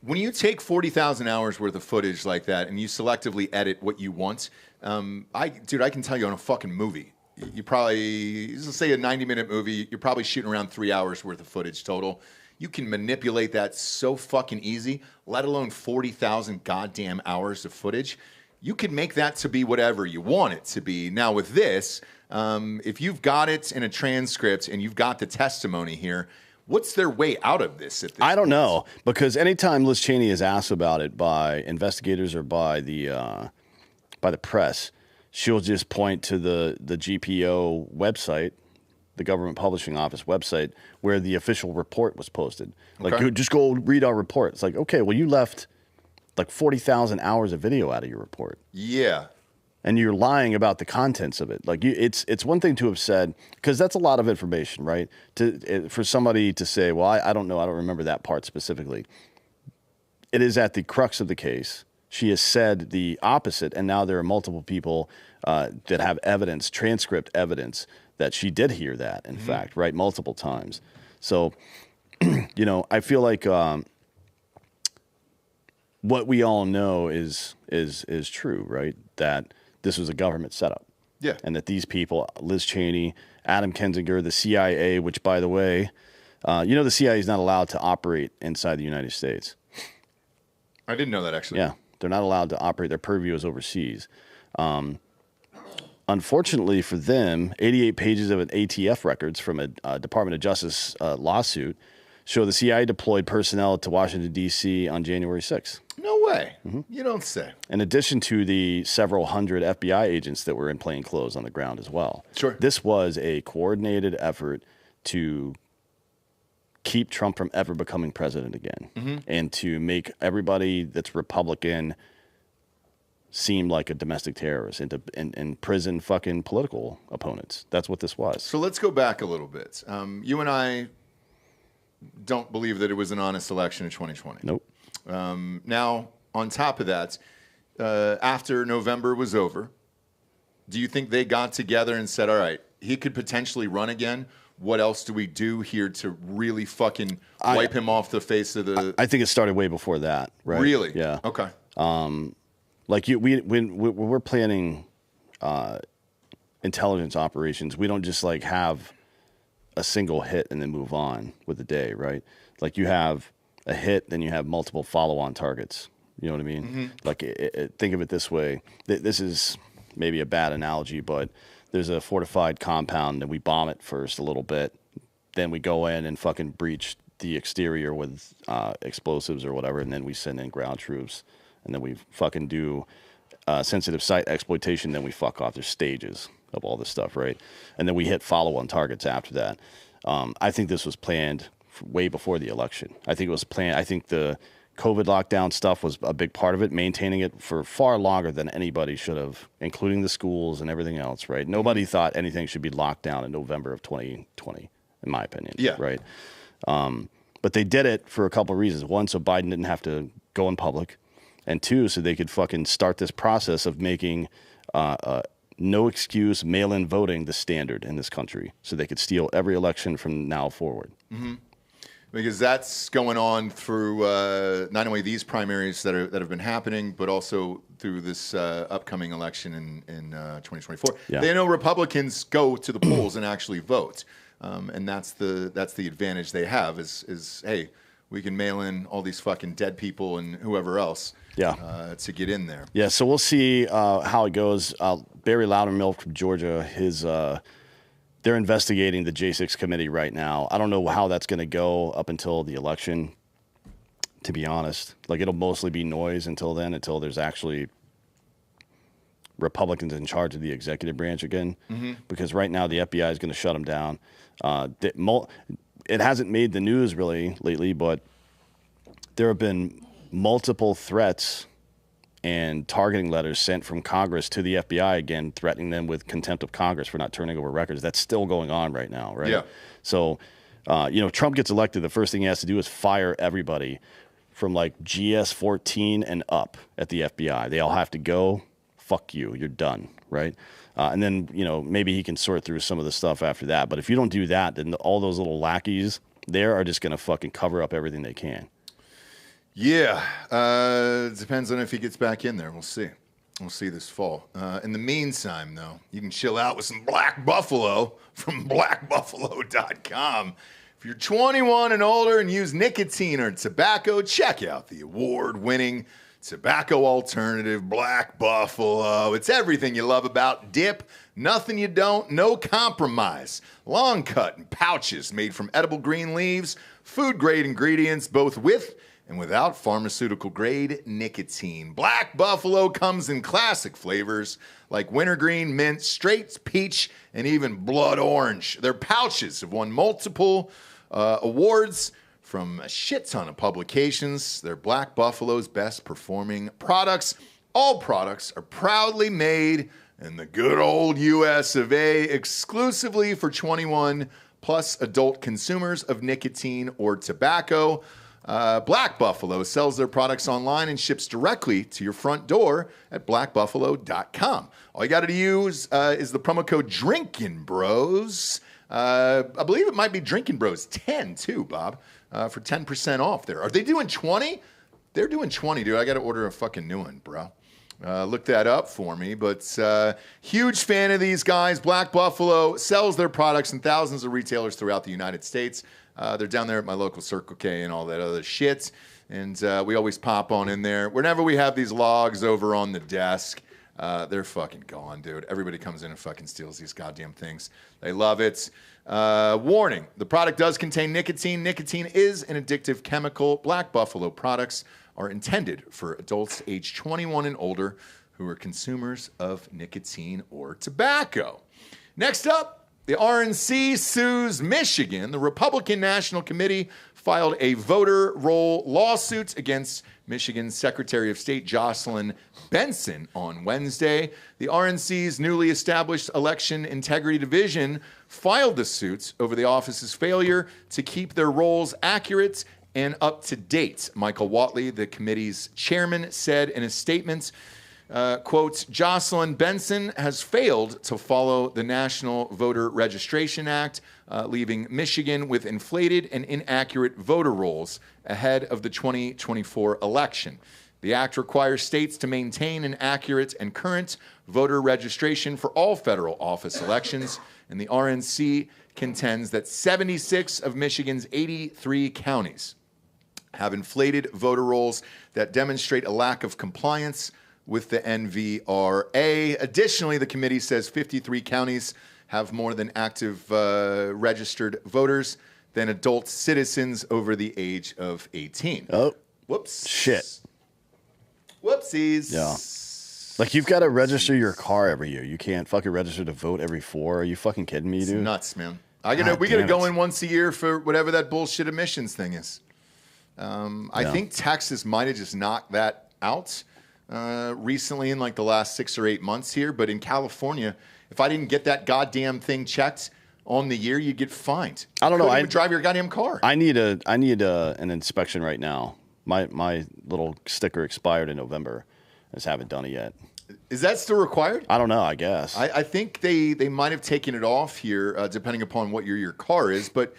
When you take 40,000 hours worth of footage like that and you selectively edit what you want, I can tell you on a fucking movie, you probably, let's say a 90-minute movie, you're probably shooting around 3 hours worth of footage total. You can manipulate that so fucking easy, let alone 40,000 goddamn hours of footage. You can make that to be whatever you want it to be. Now with this, if you've got it in a transcript and you've got the testimony here, what's their way out of this? I don't know, because anytime Liz Cheney is asked about it by investigators or by the press, she'll just point to the GPO website, the Government Publishing Office website, where the official report was posted. Like, Okay. just go read our report. It's like, okay, well, you left like 40,000 hours of video out of your report. Yeah. And you're lying about the contents of it. Like, it's one thing to have said, because that's a lot of information, right? For somebody to say, well, I don't know, I don't remember that part specifically. It is at the crux of the case. She has said the opposite, and now there are multiple people that have evidence, transcript evidence, that she did hear that, in fact, right, multiple times. So, I feel like what we all know is true, right? That this was a government setup. Yeah. And that these people, Liz Cheney, Adam Kinzinger, the CIA, which, by the way, the CIA is not allowed to operate inside the United States. I didn't know that, actually. Yeah. They're not allowed to operate. Their purview is overseas. Unfortunately for them, 88 pages of an ATF records from a Department of Justice lawsuit show the CIA deployed personnel to Washington, D.C. on January 6th. No way. You don't say. In addition to the several hundred FBI agents that were in plain clothes on the ground as well. Sure. This was a coordinated effort to keep Trump from ever becoming president again, and to make everybody that's Republican seem like a domestic terrorist, and imprison fucking political opponents. That's what this was. So let's go back a little bit. You and I don't believe that it was an honest election in 2020. Nope. Now, on top of that, after November was over, Do you think they got together and said, all right, he could potentially run again? What else do we do here to really fucking wipe him off the face of the... I think it started way before that, right? Really? Yeah. Okay. Like when we're planning intelligence operations, we don't just like have a single hit and then move on with the day, right? Like you have a hit, then you have multiple follow-on targets. You know what I mean? Mm-hmm. Like think of it this way. This is maybe a bad analogy, but there's a fortified compound and we bomb it first a little bit. Then we go in and fucking breach the exterior with explosives or whatever, and then we send in ground troops. And then we fucking do sensitive site exploitation. Then we fuck off. There's stages of all this stuff, right? And then we hit follow-on targets after that. I think this was planned way before the election. I think it was planned. I think the COVID lockdown stuff was a big part of it, maintaining it for far longer than anybody should have, including the schools and everything else, right? Nobody thought anything should be locked down in November of 2020, in my opinion. Yeah. Right? But they did it for a couple of reasons. One, so Biden didn't have to go in public. And two, so they could fucking start this process of making no excuse mail-in voting the standard in this country, so they could steal every election from now forward. Mm-hmm. Because that's going on through not only these primaries that have been happening, but also through this upcoming election in 2024. Yeah. They know Republicans go to the polls and actually vote, and that's the advantage they have. Is hey, we can mail in all these fucking dead people and whoever else. Yeah. To get in there. Yeah, so we'll see how it goes. Barry Loudermilk from Georgia, they're investigating the J6 committee right now. I don't know how that's going to go up until the election, to be honest. Like, it'll mostly be noise until then, until there's actually Republicans in charge of the executive branch again. Mm-hmm. Because right now the FBI is going to shut them down. It hasn't made the news really lately, but there have been multiple threats and targeting letters sent from Congress to the FBI again, threatening them with contempt of Congress for not turning over records. That's still going on right now, right? Yeah. So, Trump gets elected, the first thing he has to do is fire everybody from like GS-14 and up at the FBI. They all have to go. Fuck you. You're done, right? And then, maybe he can sort through some of the stuff after that. But if you don't do that, then all those little lackeys there are just going to fucking cover up everything they can. Yeah, it depends on if he gets back in there. We'll see. We'll see this fall. In the meantime, though, you can chill out with some Black Buffalo from blackbuffalo.com. If you're 21 and older and use nicotine or tobacco, check out the award-winning tobacco alternative Black Buffalo. It's everything you love about dip, nothing you don't, no compromise. Long cut in pouches made from edible green leaves, food-grade ingredients, both with and without pharmaceutical-grade nicotine. Black Buffalo comes in classic flavors like wintergreen, mint, straight peach, and even blood orange. Their pouches have won multiple awards from a shit ton of publications. They're Black Buffalo's best-performing products. All products are proudly made in the good old U.S. of A. exclusively for 21-plus adult consumers of nicotine or tobacco. Black Buffalo sells their products online and ships directly to your front door at blackbuffalo.com. All you got to use is the promo code Drinkin Bros. I believe it might be Drinkin Bros 10 too, Bob, for 10% off there. Are they doing 20? They're doing 20, dude. I got to order a fucking new one, bro. Look that up for me. But huge fan of these guys. Black Buffalo sells their products in thousands of retailers throughout the United States. They're down there at my local Circle K and all that other shit. And we always pop on in there. Whenever we have these logs over on the desk, they're fucking gone, dude. Everybody comes in and fucking steals these goddamn things. They love it. Warning, the product does contain nicotine. Nicotine is an addictive chemical. Black Buffalo products are intended for adults age 21 and older who are consumers of nicotine or tobacco. Next up, the RNC sues Michigan. The Republican National Committee filed a voter roll lawsuit against Michigan's Secretary of State Jocelyn Benson on Wednesday. The RNC's newly established Election Integrity Division filed the suit over the office's failure to keep their rolls accurate and up to date. Michael Watley, the committee's chairman, said in a statement, Quote, Jocelyn Benson has failed to follow the National Voter Registration Act, leaving Michigan with inflated and inaccurate voter rolls ahead of the 2024 election. The act requires states to maintain an accurate and current voter registration for all federal office elections, and the RNC contends that 76 of Michigan's 83 counties have inflated voter rolls that demonstrate a lack of compliance with the NVRA. Additionally, the committee says 53 counties have more than active registered voters than adult citizens over the age of 18. Oh, whoops. shit. Whoopsies. Yeah. Like, you've got to register your car every year. You can't fucking register to vote every 4. Are you fucking kidding me, dude? It's nuts, man. We got to go in once a year for whatever that bullshit emissions thing is. I think Texas might have just knocked that out recently in like the last 6 or 8 months here. But in California, if I didn't get that goddamn thing checked on the year, you'd get fined. I don't know. I drive your goddamn car. I need an inspection right now. My little sticker expired in November. I just haven't done it yet. Is that still required? I don't know, I guess. I think they might have taken it off here, depending upon what your car is. But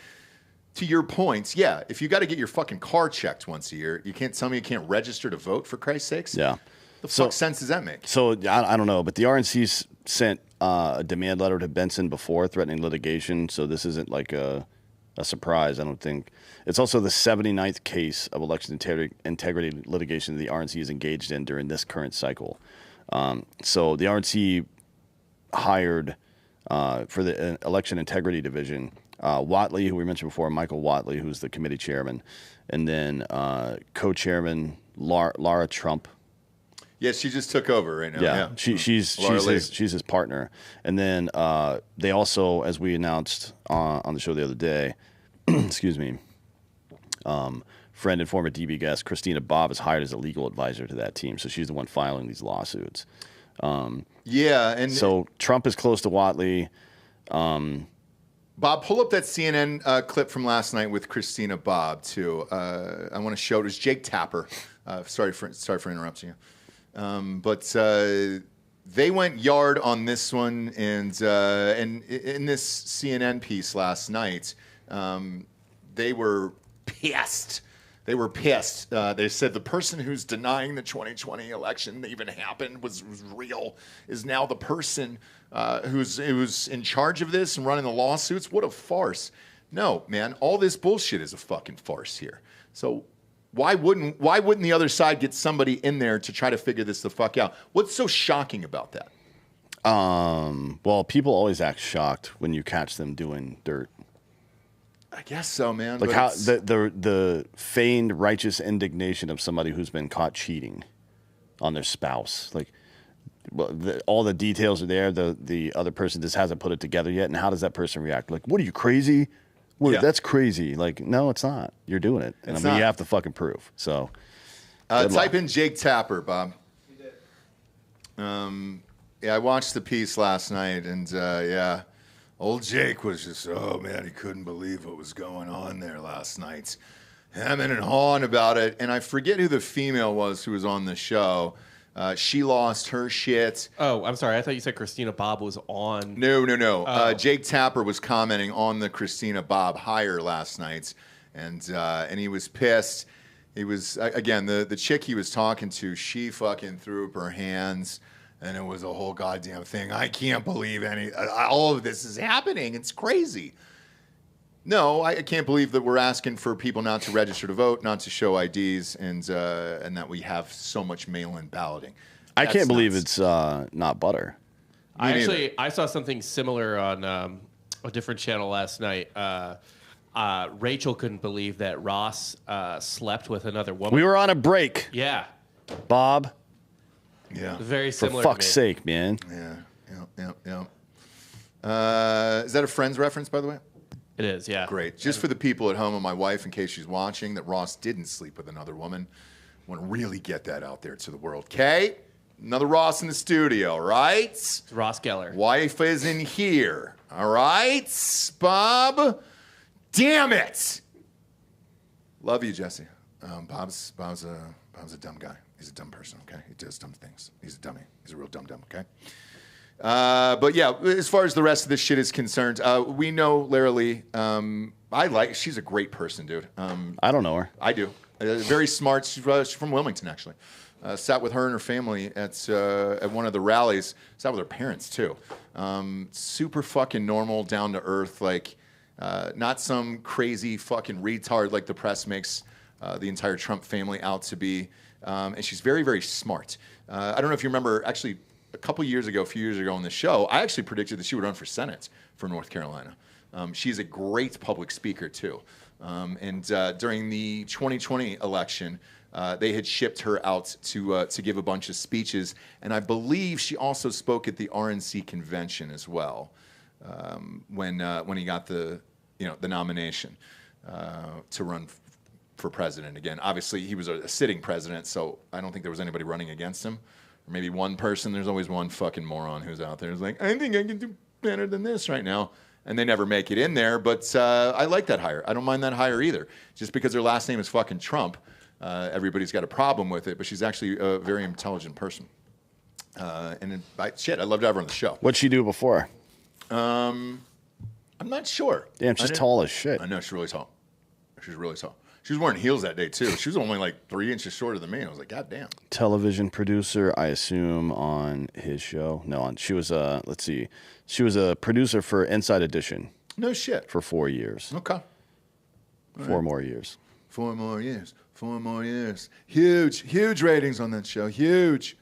to your points, yeah, if you got to get your fucking car checked once a year, you can't tell me you can't register to vote, for Christ's sakes? Yeah. The fuck sense does that make? So, I don't know, but the RNC sent a demand letter to Benson before threatening litigation, so this isn't like a surprise, I don't think. It's also the 79th case of election integrity litigation the RNC is engaged in during this current cycle. So the RNC hired for the election integrity division Watley, who we mentioned before, Michael Watley, who's the committee chairman, and then co-chairman Laura Trump. Yeah, she just took over right now. Yeah. She's his partner. And then they also, as we announced on the show the other day, excuse me, friend and former DB guest Christina Bobb is hired as a legal advisor to that team. So she's the one filing these lawsuits. And so Trump is close to Watley. Bob, pull up that CNN clip from last night with Christina Bobb too. I want to show it. It was Jake Tapper. Sorry for interrupting you. But they went yard on this one, and in this CNN piece last night, they were pissed. They were pissed. They said the person who's denying the 2020 election even happened was real is now the person who's in charge of this and running the lawsuits. What a farce! No, man, all this bullshit is a fucking farce here. So why wouldn't the other side get somebody in there to try to figure this the fuck out? What's so shocking about that? Well, people always act shocked when you catch them doing dirt. I guess so, man. Like how the feigned righteous indignation of somebody who's been caught cheating on their spouse. Like, well, all the details are there. The other person just hasn't put it together yet. And how does that person react? Like, what are you, crazy? Yeah. That's crazy. Like, no, it's not. You're doing it. And you have to fucking prove. So type in Jake Tapper, Bob. You did. Yeah, I watched the piece last night, and yeah. Old Jake was just, oh, man, he couldn't believe what was going on there last night. Hemming and hawing about it. And I forget who the female was who was on the show. She lost her shit. Oh, I'm sorry. I thought you said Christina Bobb was on. No. Jake Tapper was commenting on the Christina Bobb hire last night. And he was pissed. He was, again, the chick he was talking to, she fucking threw up her hands. And it was a whole goddamn thing. I can't believe all of this is happening. It's crazy. No, I can't believe that we're asking for people not to register to vote, not to show IDs, and that we have so much mail-in balloting. I can't believe it's not butter. I saw something similar on a different channel last night. Rachel couldn't believe that Ross slept with another woman. We were on a break. Yeah. Bob. Yeah. Very similar. For fuck's sake, man. Yeah. Is that a Friends reference, by the way? It is, yeah. Great. Just for the people at home and my wife, in case she's watching, that Ross didn't sleep with another woman. I want to really get that out there to the world. Okay? Another Ross in the studio, right? It's Ross Geller. Wife is in here. All right, Bob? Damn it. Love you, Jesse. Bob's a dumb guy. He's a dumb person. Okay, he does dumb things. He's a dummy. He's a real dumb. Okay. But yeah, as far as the rest of this shit is concerned, we know Lara Lee. She's a great person, dude. I don't know her. I do. Very smart. She's from Wilmington, actually. Sat with her and her family at one of the rallies. Sat with her parents too. Super fucking normal, down to earth, like not some crazy fucking retard like the press makes the entire Trump family out to be. And she's very, very smart. I don't know if you remember, actually, a few years ago on the show, I actually predicted that she would run for Senate for North Carolina. She's a great public speaker too. And during the 2020 election, they had shipped her out to give a bunch of speeches, and I believe she also spoke at the RNC convention as well when he got the nomination to run for president again. Obviously, he was a sitting president, so I don't think there was anybody running against him. Or maybe one person. There's always one fucking moron who's out there who's like, I think I can do better than this right now. And they never make it in there, but I like that hire. I don't mind that hire either. Just because her last name is fucking Trump, everybody's got a problem with it, but she's actually a very intelligent person. I love to have her on the show. What'd she do before? I'm not sure. Damn, she's tall as shit. I know, she's really tall. She was wearing heels that day, too. She was only like 3 inches shorter than me. And I was like, God damn. Television producer, I assume, on his show. No, she was she was a producer for Inside Edition. No shit. For 4 years. Okay. Four more years. 4 more years. 4 more years. Huge ratings on that show. Huge.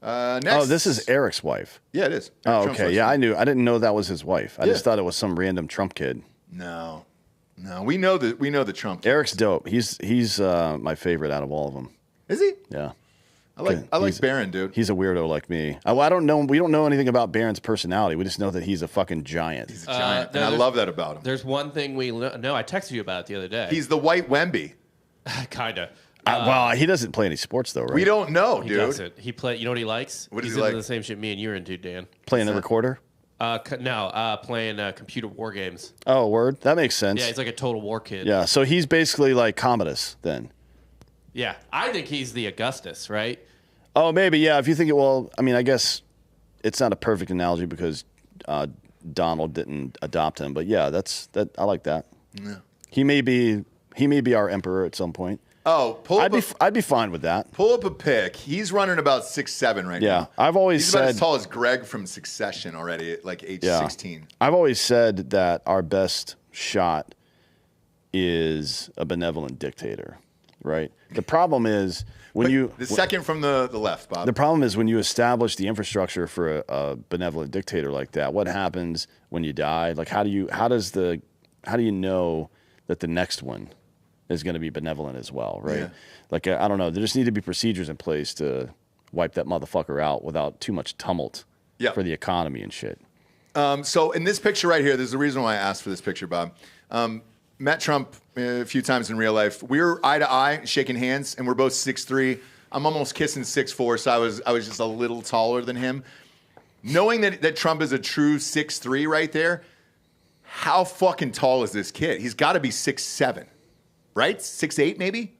Next. Oh, this is Eric's wife. Yeah, it is. Oh, Trump's okay. wife. Yeah, I didn't know that was his wife. I just thought it was some random Trump kid. No, we know the Trump kid. Eric's dope. He's my favorite out of all of them. Is he? Yeah. I like Barron, dude. He's a weirdo like me. I don't know. We don't know anything about Barron's personality. We just know that he's a fucking giant. He's a giant, and I love that about him. There's one thing we know. I texted you about it the other day. He's the white Wemby. Kinda. Well, he doesn't play any sports though, right? We don't know, He dude. doesn't. He play. You know what he likes? What does He's he like? into the same shit me and you're into, Dan. Playing a recorder. Playing computer war games. Oh, word. That makes sense. Yeah, he's like a total war kid. Yeah, so he's basically like Commodus then. Yeah, I think he's the Augustus, right? Oh, maybe. Yeah, if you think it. Well, I mean, I guess it's not a perfect analogy because Donald didn't adopt him, but yeah, that. I like that. Yeah. He may be our emperor at some point. Oh, I'd be fine with that. Pull up a pic. He's running about 6'7" right now. Yeah, I've always He's said about as tall as Greg from Succession already at like age 16. I've always said that our best shot is a benevolent dictator, right? The problem is the second from the left, Bob. The problem is when you establish the infrastructure for a benevolent dictator like that. What happens when you die? Like, how do you know that the next one is going to be benevolent as well, right? Yeah. Like, I don't know. There just need to be procedures in place to wipe that motherfucker out without too much tumult for the economy and shit. So in this picture right here, there's a reason why I asked for this picture, Bob. Met Trump a few times in real life. We were eye to eye, shaking hands, and we're both 6'3". I'm almost kissing 6'4", so I was just a little taller than him. Knowing that Trump is a true 6'3" right there, how fucking tall is this kid? He's got to be 6'7", right? 6'8", maybe?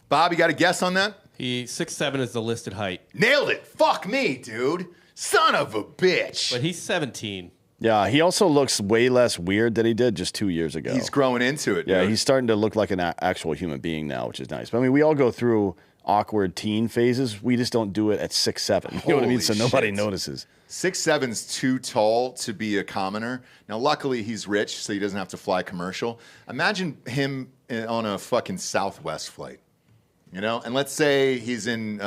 Bob, you got a guess on that? 6'7" is the listed height. Nailed it. Fuck me, dude. Son of a bitch. But he's 17. Yeah, he also looks way less weird than he did just 2 years ago. He's growing into it, dude. Yeah, he's starting to look like an actual human being now, which is nice. But I mean, we all go through awkward teen phases. We just don't do it at 6'7". You know what I mean? So nobody notices. 6'7's too tall to be a commoner. Now, luckily, he's rich, so he doesn't have to fly commercial. Imagine him on a fucking Southwest flight. You know, and let's say he's in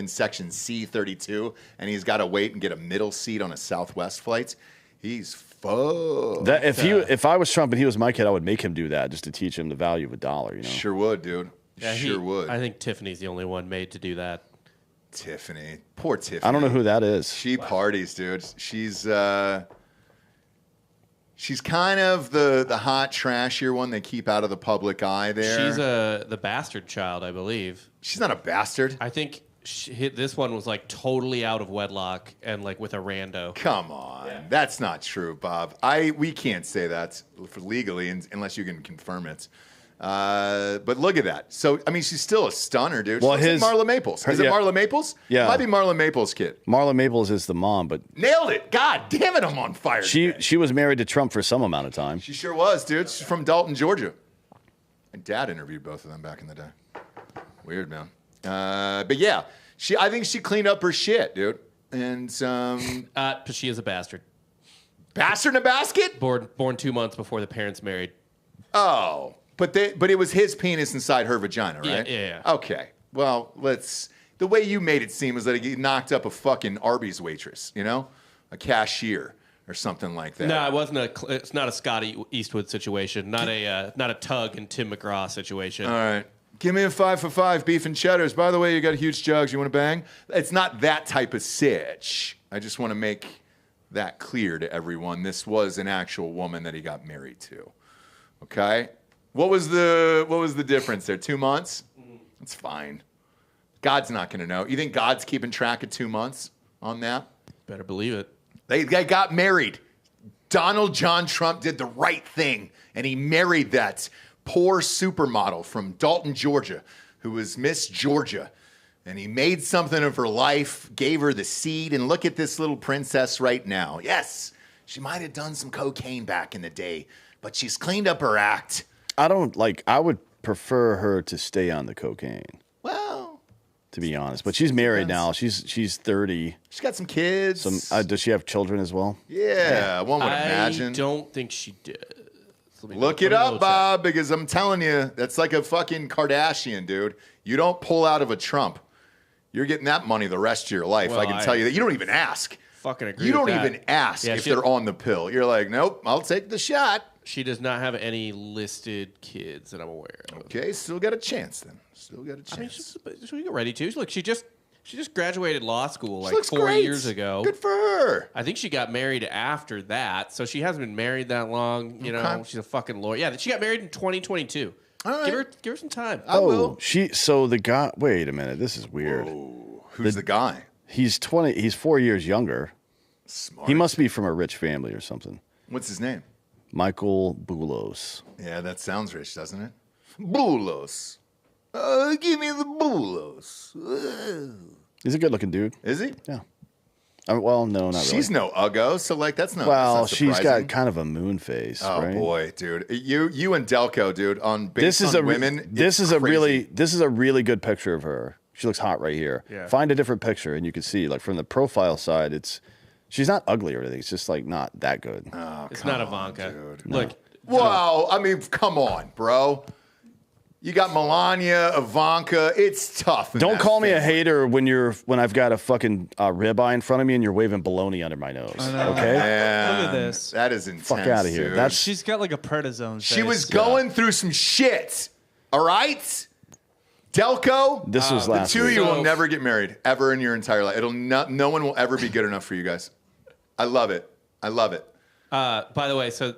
section C32, and he's got to wait and get a middle seat on a Southwest flight. He's fucked. If I was Trump and he was my kid, I would make him do that just to teach him the value of a dollar. You know, sure would, dude. Yeah, sure would. I think Tiffany's the only one made to do that. Tiffany, poor Tiffany. I don't know who that is. She parties, dude. She's kind of the hot, trashier one they keep out of the public eye there. She's the bastard child, I believe. She's not a bastard. I think this one was like totally out of wedlock and like with a rando. Come on. Yeah. That's not true, Bob. We can't say that legally unless you can confirm it. But look at that. So, I mean, she's still a stunner, dude. She Well, looks like Marla Maples. Is it Marla Maples? Yeah. It might be Marla Maples' kid. Marla Maples is the mom, but Nailed it. God damn it, I'm on fire today. she was married to Trump for some amount of time. She sure was, dude. She's from Dalton, Georgia. My dad interviewed both of them back in the day. Weird, man. But yeah, I think she cleaned up her shit, dude. And But she is a bastard. bastard in a basket? Born 2 months before the parents married. Oh, but it was his penis inside her vagina, right? Yeah. Okay. Well, the way you made it seem was that he knocked up a fucking Arby's waitress, you know, a cashier or something like that. No, it wasn't it's not a Scotty Eastwood situation. Not a Tug and Tim McGraw situation. All right. Give me a 5 for 5 beef and cheddars. By the way, you got huge jugs. You want to bang? It's not that type of sitch. I just want to make that clear to everyone. This was an actual woman that he got married to. Okay? What was the difference there? 2 months? That's fine. God's not going to know. You think God's keeping track of 2 months on that? Better believe it. They got married. Donald John Trump did the right thing, and he married that poor supermodel from Dalton, Georgia, who was Miss Georgia. And he made something of her life, gave her the seed, and look at this little princess right now. Yes, she might have done some cocaine back in the day, but she's cleaned up her act. I would prefer her to stay on the cocaine, Well, to be honest. But she's married now. She's 30. she's got some kids. Does she have children as well? Yeah, one would imagine. I don't think she did. Look it up, Bob, because I'm telling you, that's like a fucking Kardashian, dude. You don't pull out of a Trump. You're getting that money the rest of your life. Well, I can tell you that. You don't even ask. Fucking agree. You with don't that. even ask Yeah, if they're on the pill. You're like, nope, I'll take the shot. She does not have any listed kids that I'm aware of. Okay, still got a chance then. Still got a chance. I mean, she's ready to. Look, she just graduated law school She like looks 4 great. year ago. Good for her. I think she got married after that, so she hasn't been married that long. You know, she's a fucking lawyer. Yeah, she got married in 2022. All right. Give her some time. I will. So the guy. Wait a minute. This is weird. Whoa. Who's the guy? He's 20. He's 4 years younger. Smart. He must be from a rich family or something. What's his name? Michael Boulos. Yeah, that sounds rich, doesn't it? Boulos. Give me the Boulos. He's a good-looking dude. Is he? Yeah. Well, no, not really. She's no uggo, so like that's not. Well, that's not she's surprising. got kind of a moon face, Oh right? boy, dude, you and Delco, dude, on based This is on a women. this it's is crazy. a really good picture of her. She looks hot right here. Yeah. Find a different picture, and you can see, like from the profile side, she's not ugly or anything. It's just like not that good. It's not Ivanka. dude. Look, Wow, I mean, come on, bro. You got Melania, Ivanka. It's tough. in Don't that call me a family. hater when I've got a fucking ribeye in front of me and you're waving baloney under my nose. Okay, Man, Look at this. That is intense. fuck out of here. dude. That's She's got like a prednisone. she face. was going through some shit. All right, Delco. this was The last two of week. you So- will never get married ever in your entire life. No one will ever be good enough for you guys. I love it. I love it. by the way, so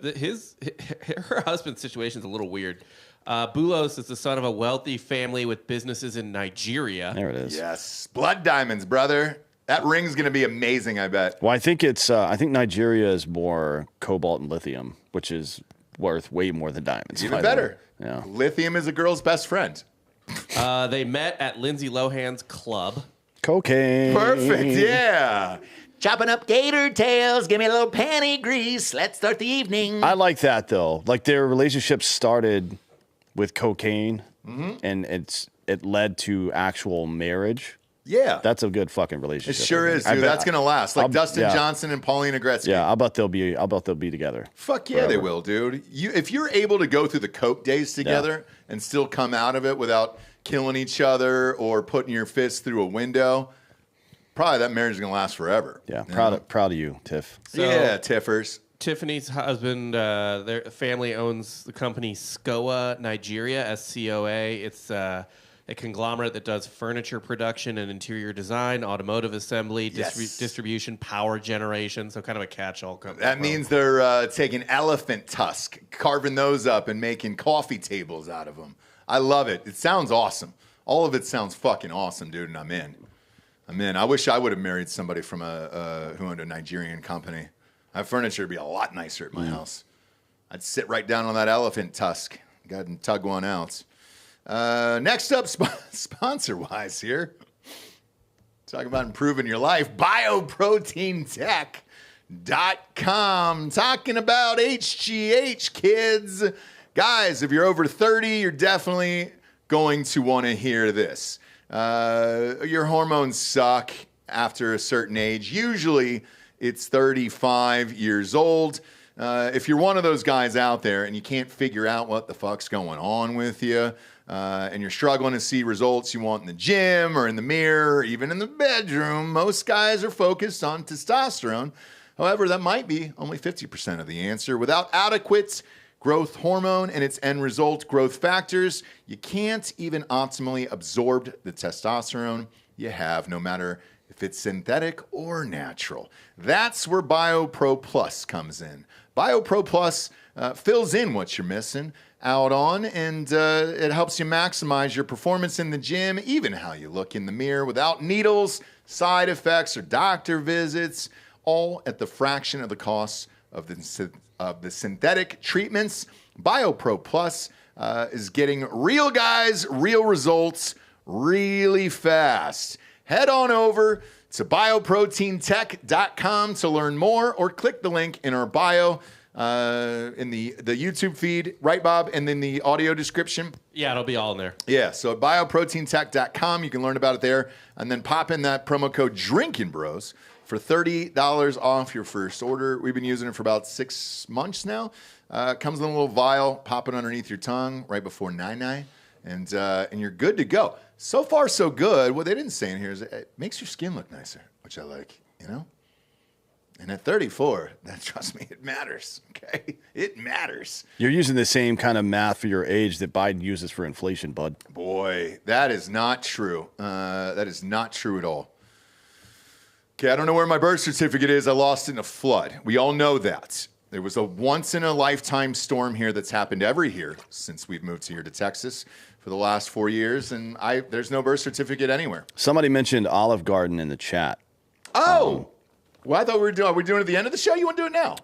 her husband's situation is a little weird. Boulos is the son of a wealthy family with businesses in Nigeria. There it is. Yes, blood diamonds, brother. That ring's gonna be amazing. I bet. Well, I think Nigeria is more cobalt and lithium, which is worth way more than diamonds. Even by the way. better. Yeah. Lithium is a girl's best friend. They met at Lindsay Lohan's club. Cocaine. Perfect. Yeah. Chopping up gator tails. Give me a little panty grease. Let's start the evening. I like that though. Like their relationship started with cocaine, and it led to actual marriage. Yeah. That's a good fucking relationship. It sure I think. is, I dude. bet- That's gonna last. Like I'll- Dustin yeah. Johnson and Paulina Gretzky. Yeah, I bet they'll be together. Fuck yeah, they Forever. will, dude. If you're able to go through the coke days together and still come out of it without killing each other or putting your fist through a window, probably that marriage is gonna last forever. Yeah, You proud know? of you, Tiff. So- Yeah, Tiffers. Tiffany's husband, their family owns the company SCOA Nigeria, SCOA. It's a conglomerate that does furniture production and interior design, automotive assembly, Yes. distribution, power generation. So kind of a catch-all company. That means they're taking elephant tusk, carving those up, and making coffee tables out of them. I love it. It sounds awesome. All of it sounds fucking awesome, dude, and I'm in. I wish I would have married somebody from who owned a Nigerian company. That furniture would be a lot nicer at my house. I'd sit right down on that elephant tusk. Go ahead and tug one out. Next up, sponsor-wise here. Talking about improving your life. BioproteinTech.com. Talking about HGH, kids. Guys, if you're over 30, you're definitely going to want to hear this. Your hormones suck after a certain age. Usually, it's 35 years old. If you're one of those guys out there and you can't figure out what the fuck's going on with you, and you're struggling to see results you want in the gym or in the mirror or even in the bedroom, most guys are focused on testosterone. However, that might be only 50% of the answer. Without adequate growth hormone and its end result, growth factors, you can't even optimally absorb the testosterone you have, no matter if it's synthetic or natural. That's where BioPro Plus comes in. BioPro Plus fills in what you're missing out on, and it helps you maximize your performance in the gym, even how you look in the mirror, without needles, side effects, or doctor visits, all at the fraction of the cost of the synthetic treatments. BioPro Plus is getting real guys, real results really fast. Head on over to bioproteintech.com to learn more, or click the link in our bio in the YouTube feed, right, Bob? And then the audio description. Yeah, it'll be all in there. Yeah, so at bioproteintech.com, you can learn about it there, and then pop in that promo code Drinkin Bros for $30 off your first order. We've been using it for about 6 months now. Comes in a little vial, pop it underneath your tongue right before nine-nine, and you're good to go. So far, so good. What they didn't say in here is it makes your skin look nicer, which I like, you know? And at 34, trust me, it matters, okay? It matters. You're using the same kind of math for your age that Biden uses for inflation, bud. Boy, that is not true. That is not true at all. Okay, I don't know where my birth certificate is. I lost it in a flood. We all know that. There was a once-in-a-lifetime storm here that's happened every year since we've moved here to Texas for the last 4 years, and there's no birth certificate anywhere. Somebody mentioned Olive Garden in the chat. Oh! Well, I thought are we doing it at the end of the show? You want to do it now?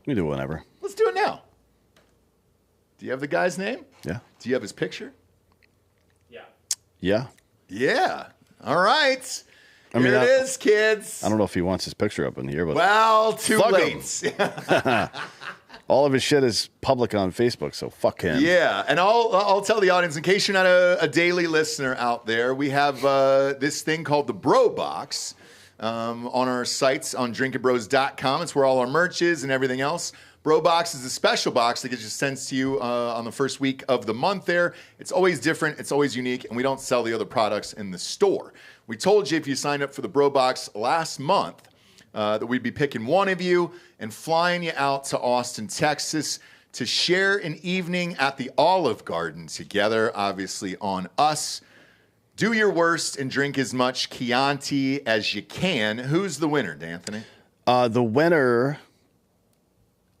We do whatever. Let's do it now. Do you have the guy's name? Yeah. Do you have his picture? Yeah. Yeah. Yeah. All right. I mean, Here it is, kids. I don't know if he wants his picture up in here, but Well, too Fuck late. all of his shit is public on Facebook, so fuck him. Yeah, and I'll tell the audience, in case you're not a daily listener out there, we have this thing called the Bro Box on our sites on drinkinbros.com. It's where all our merch is and everything else. Bro Box is a special box that gets just sent to you on the first week of the month there. It's always different. It's always unique, and we don't sell the other products in the store. We told you if you signed up for the Bro Box last month that we'd be picking one of you and flying you out to Austin, Texas to share an evening at the Olive Garden together, obviously on us. Do your worst and drink as much Chianti as you can. Who's the winner, D'Anthony? The winner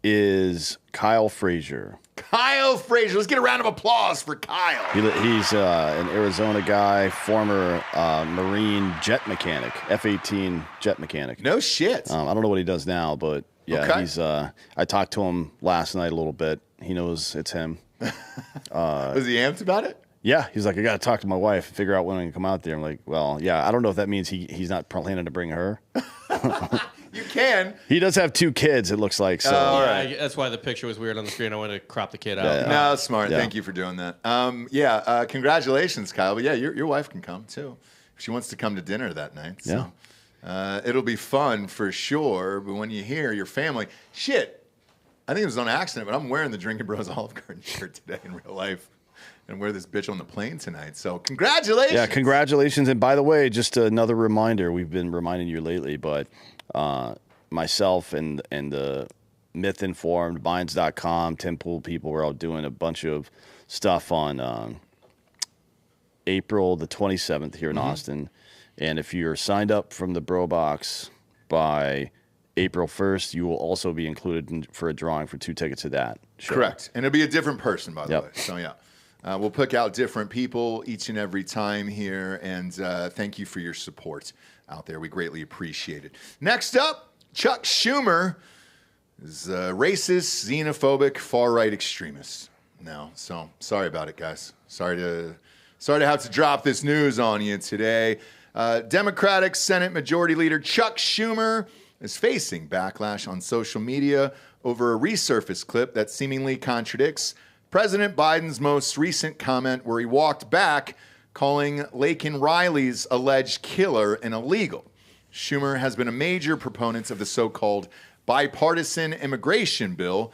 is Kyle Frazier. Kyle Frazier. Let's get a round of applause for Kyle. He's an Arizona guy, former Marine jet mechanic, F-18 jet mechanic. No shit. I don't know what he does now, but yeah, Okay. he's. I talked to him last night a little bit. He knows it's him. Was he amped about it? Yeah, he's like, I got to talk to my wife and figure out when I can come out there. I'm like, well, yeah, I don't know if that means he's not planning to bring her. You can. He does have 2 kids, it looks like. So All Yeah, right. that's why the picture was weird on the screen. I wanted to crop the kid out. Yeah. No, smart. Yeah. Thank you for doing that. Congratulations, Kyle. But yeah, your wife can come too. If she wants to come to dinner that night. So. It'll be fun for sure. But when you hear your family, shit, I think it was on accident, but I'm wearing the Drinkin Bros Olive Garden shirt today in real life. And wear this bitch on the plane tonight. So congratulations. yeah, congratulations. And by the way, just another reminder, we've been reminding you lately, but myself and the myth-informed, Minds.com, Tim Pool people, we're all doing a bunch of stuff on April the 27th here in Austin. And if you're signed up from the Bro Box by April 1st, you will also be included for a drawing for 2 tickets to that show. Correct. And it'll be a different person, by the Yep. way. So yeah. We'll pick out different people each and every time here, and thank you for your support out there. We greatly appreciate it. Next up, Chuck Schumer is a racist, xenophobic, far-right extremist. No. So sorry about it, guys. Sorry to have to drop this news on you today. Democratic Senate Majority Leader Chuck Schumer is facing backlash on social media over a resurfaced clip that seemingly contradicts President Biden's most recent comment where he walked back calling Laken Riley's alleged killer an illegal. Schumer has been a major proponent of the so-called bipartisan immigration bill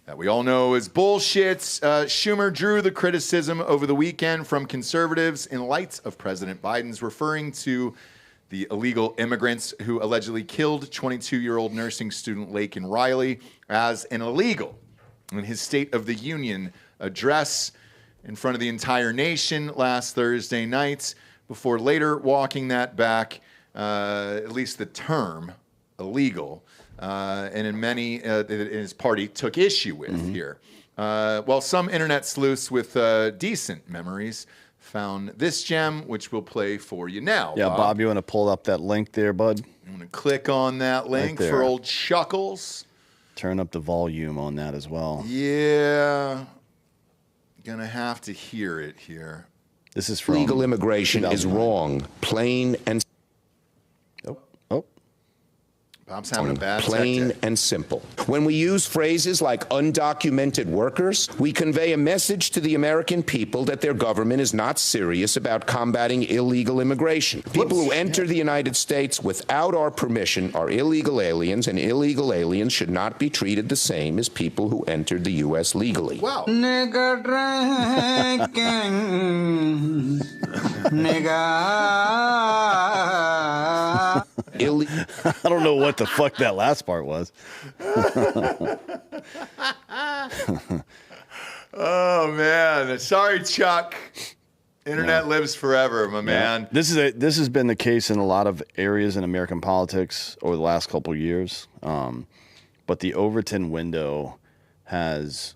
that we all know is bullshit. Schumer drew the criticism over the weekend from conservatives in light of President Biden's referring to the illegal immigrants who allegedly killed 22-year-old nursing student Laken Riley as an illegal in his State of the Union address in front of the entire nation last Thursday night, before later walking that back, at least the term illegal, and in many in his party took issue with here. Well, some internet sleuths with decent memories found this gem, which we'll play for you now. Yeah, Bob, you want to pull up that link there, bud? I'm going to click on that link Right for there. old Chuckles. Turn up the volume on that as well. Yeah. Gonna have to hear it here. This is from Legal immigration is 2009. wrong, plain and Oh, Bob's having a bad tech plain day. and simple. When we use phrases like undocumented workers, we convey a message to the American people that their government is not serious about combating illegal immigration. People who enter the United States without our permission are illegal aliens, and illegal aliens should not be treated the same as people who entered the U.S. legally. Wow. Nigga drinking, nigga. I don't know what the fuck that last part was. Oh man. Sorry, Chuck. Internet lives forever, my man. This has been the case in a lot of areas in American politics over the last couple of years. But the Overton window has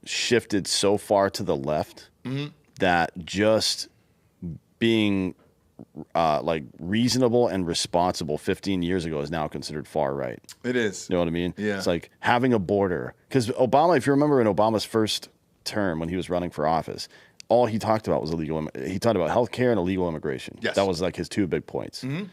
shifted so far to the left that just being like reasonable and responsible 15 years ago is now considered far right. It is. You know what I mean? Yeah. It's like having a border. Because Obama, if you remember in Obama's first term when he was running for office, all he talked about was illegal. He talked about healthcare and illegal immigration. Yes. That was like his two big points. It's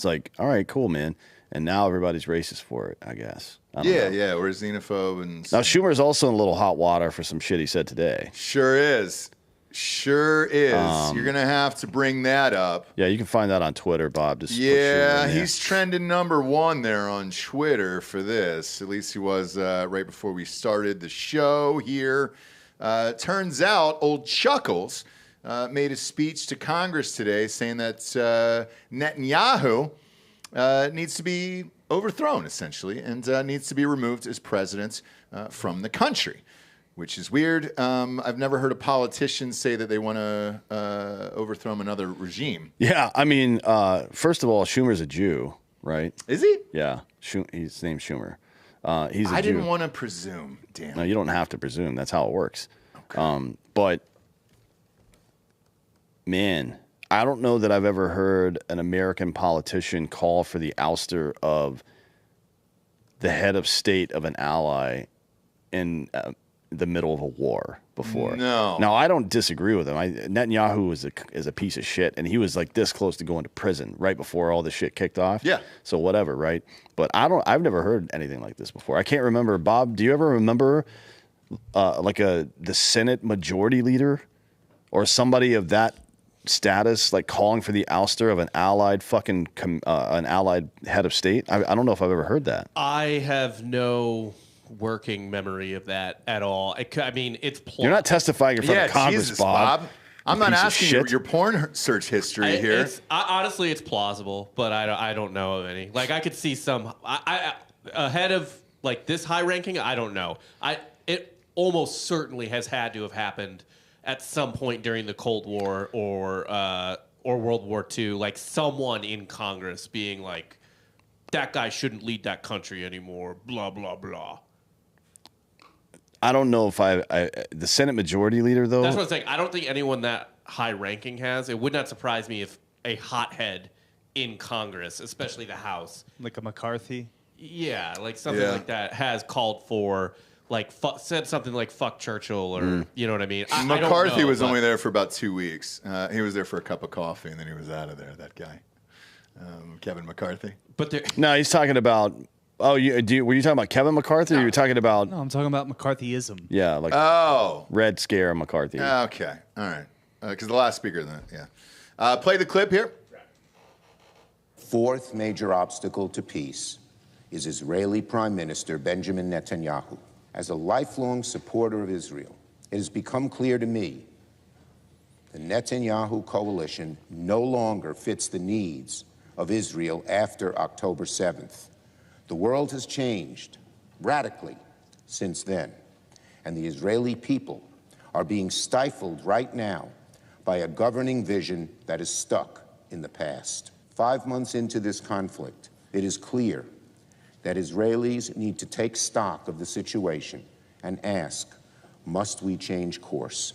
like, all right, cool, man. And now everybody's racist for it, I guess. I don't know. Yeah. We're xenophobe and Now, Schumer's also in a little hot water for some shit he said today. sure is. Sure is. You're gonna have to bring that up. Yeah, you can find that on Twitter, Bob. Just put Yeah, Schumer in there. he's trending #1 there on Twitter for this. At least he was right before we started the show here. Turns out old Chuckles made a speech to Congress today saying that Netanyahu needs to be overthrown, essentially, and needs to be removed as president from the country, which is weird. I've never heard a politician say that they want to overthrow another regime. Yeah, I mean, first of all, Schumer's a Jew, right? Is he? Yeah, his name's Schumer. He's a I Jew. didn't want to presume, damn. No, you don't have to presume. That's how it works. But, man, I don't know that I've ever heard an American politician call for the ouster of the head of state of an ally in the middle of a war before. No. Now, I don't disagree with him. Netanyahu is a piece of shit, and he was like this close to going to prison right before all this shit kicked off. Yeah. So whatever, right? But I've never heard anything like this before. I can't remember. Bob, do you ever remember the Senate majority leader or somebody of that status like calling for the ouster of an allied an allied head of state? I don't know if I've ever heard that. I have no working memory of that at all. I mean, it's plausible. You're not testifying in front of Congress, Jesus, Bob. I'm not piece of asking shit. your porn search history here. Honestly, it's plausible, but I don't know of any. Like, I could see some ahead of like this high ranking. I don't know. It almost certainly has had to have happened at some point during the Cold War or World War II. Like someone in Congress being like, that guy shouldn't lead that country anymore. Blah blah blah. I don't know if the Senate majority leader though. That's what I'm saying. I don't think anyone that high ranking has. It would not surprise me if a hothead in Congress, especially the House, Like a McCarthy. yeah, like something Yeah. like that, has called for like said something like "fuck Churchill" or you know what I mean. McCarthy was only there for about 2 weeks. He was there for a cup of coffee, and then he was out of there. That guy, Kevin McCarthy. But No, he's talking about. Oh, were you talking about Kevin McCarthy? Or you were talking about? No, I'm talking about McCarthyism. Yeah, like Red Scare McCarthy. Okay, all right. Because the last speaker, play the clip here. Fourth major obstacle to peace is Israeli Prime Minister Benjamin Netanyahu. As a lifelong supporter of Israel, it has become clear to me the Netanyahu coalition no longer fits the needs of Israel after October 7th. The world has changed radically since then, and the Israeli people are being stifled right now by a governing vision that is stuck in the past. 5 months into this conflict, it is clear that Israelis need to take stock of the situation and ask, must we change course?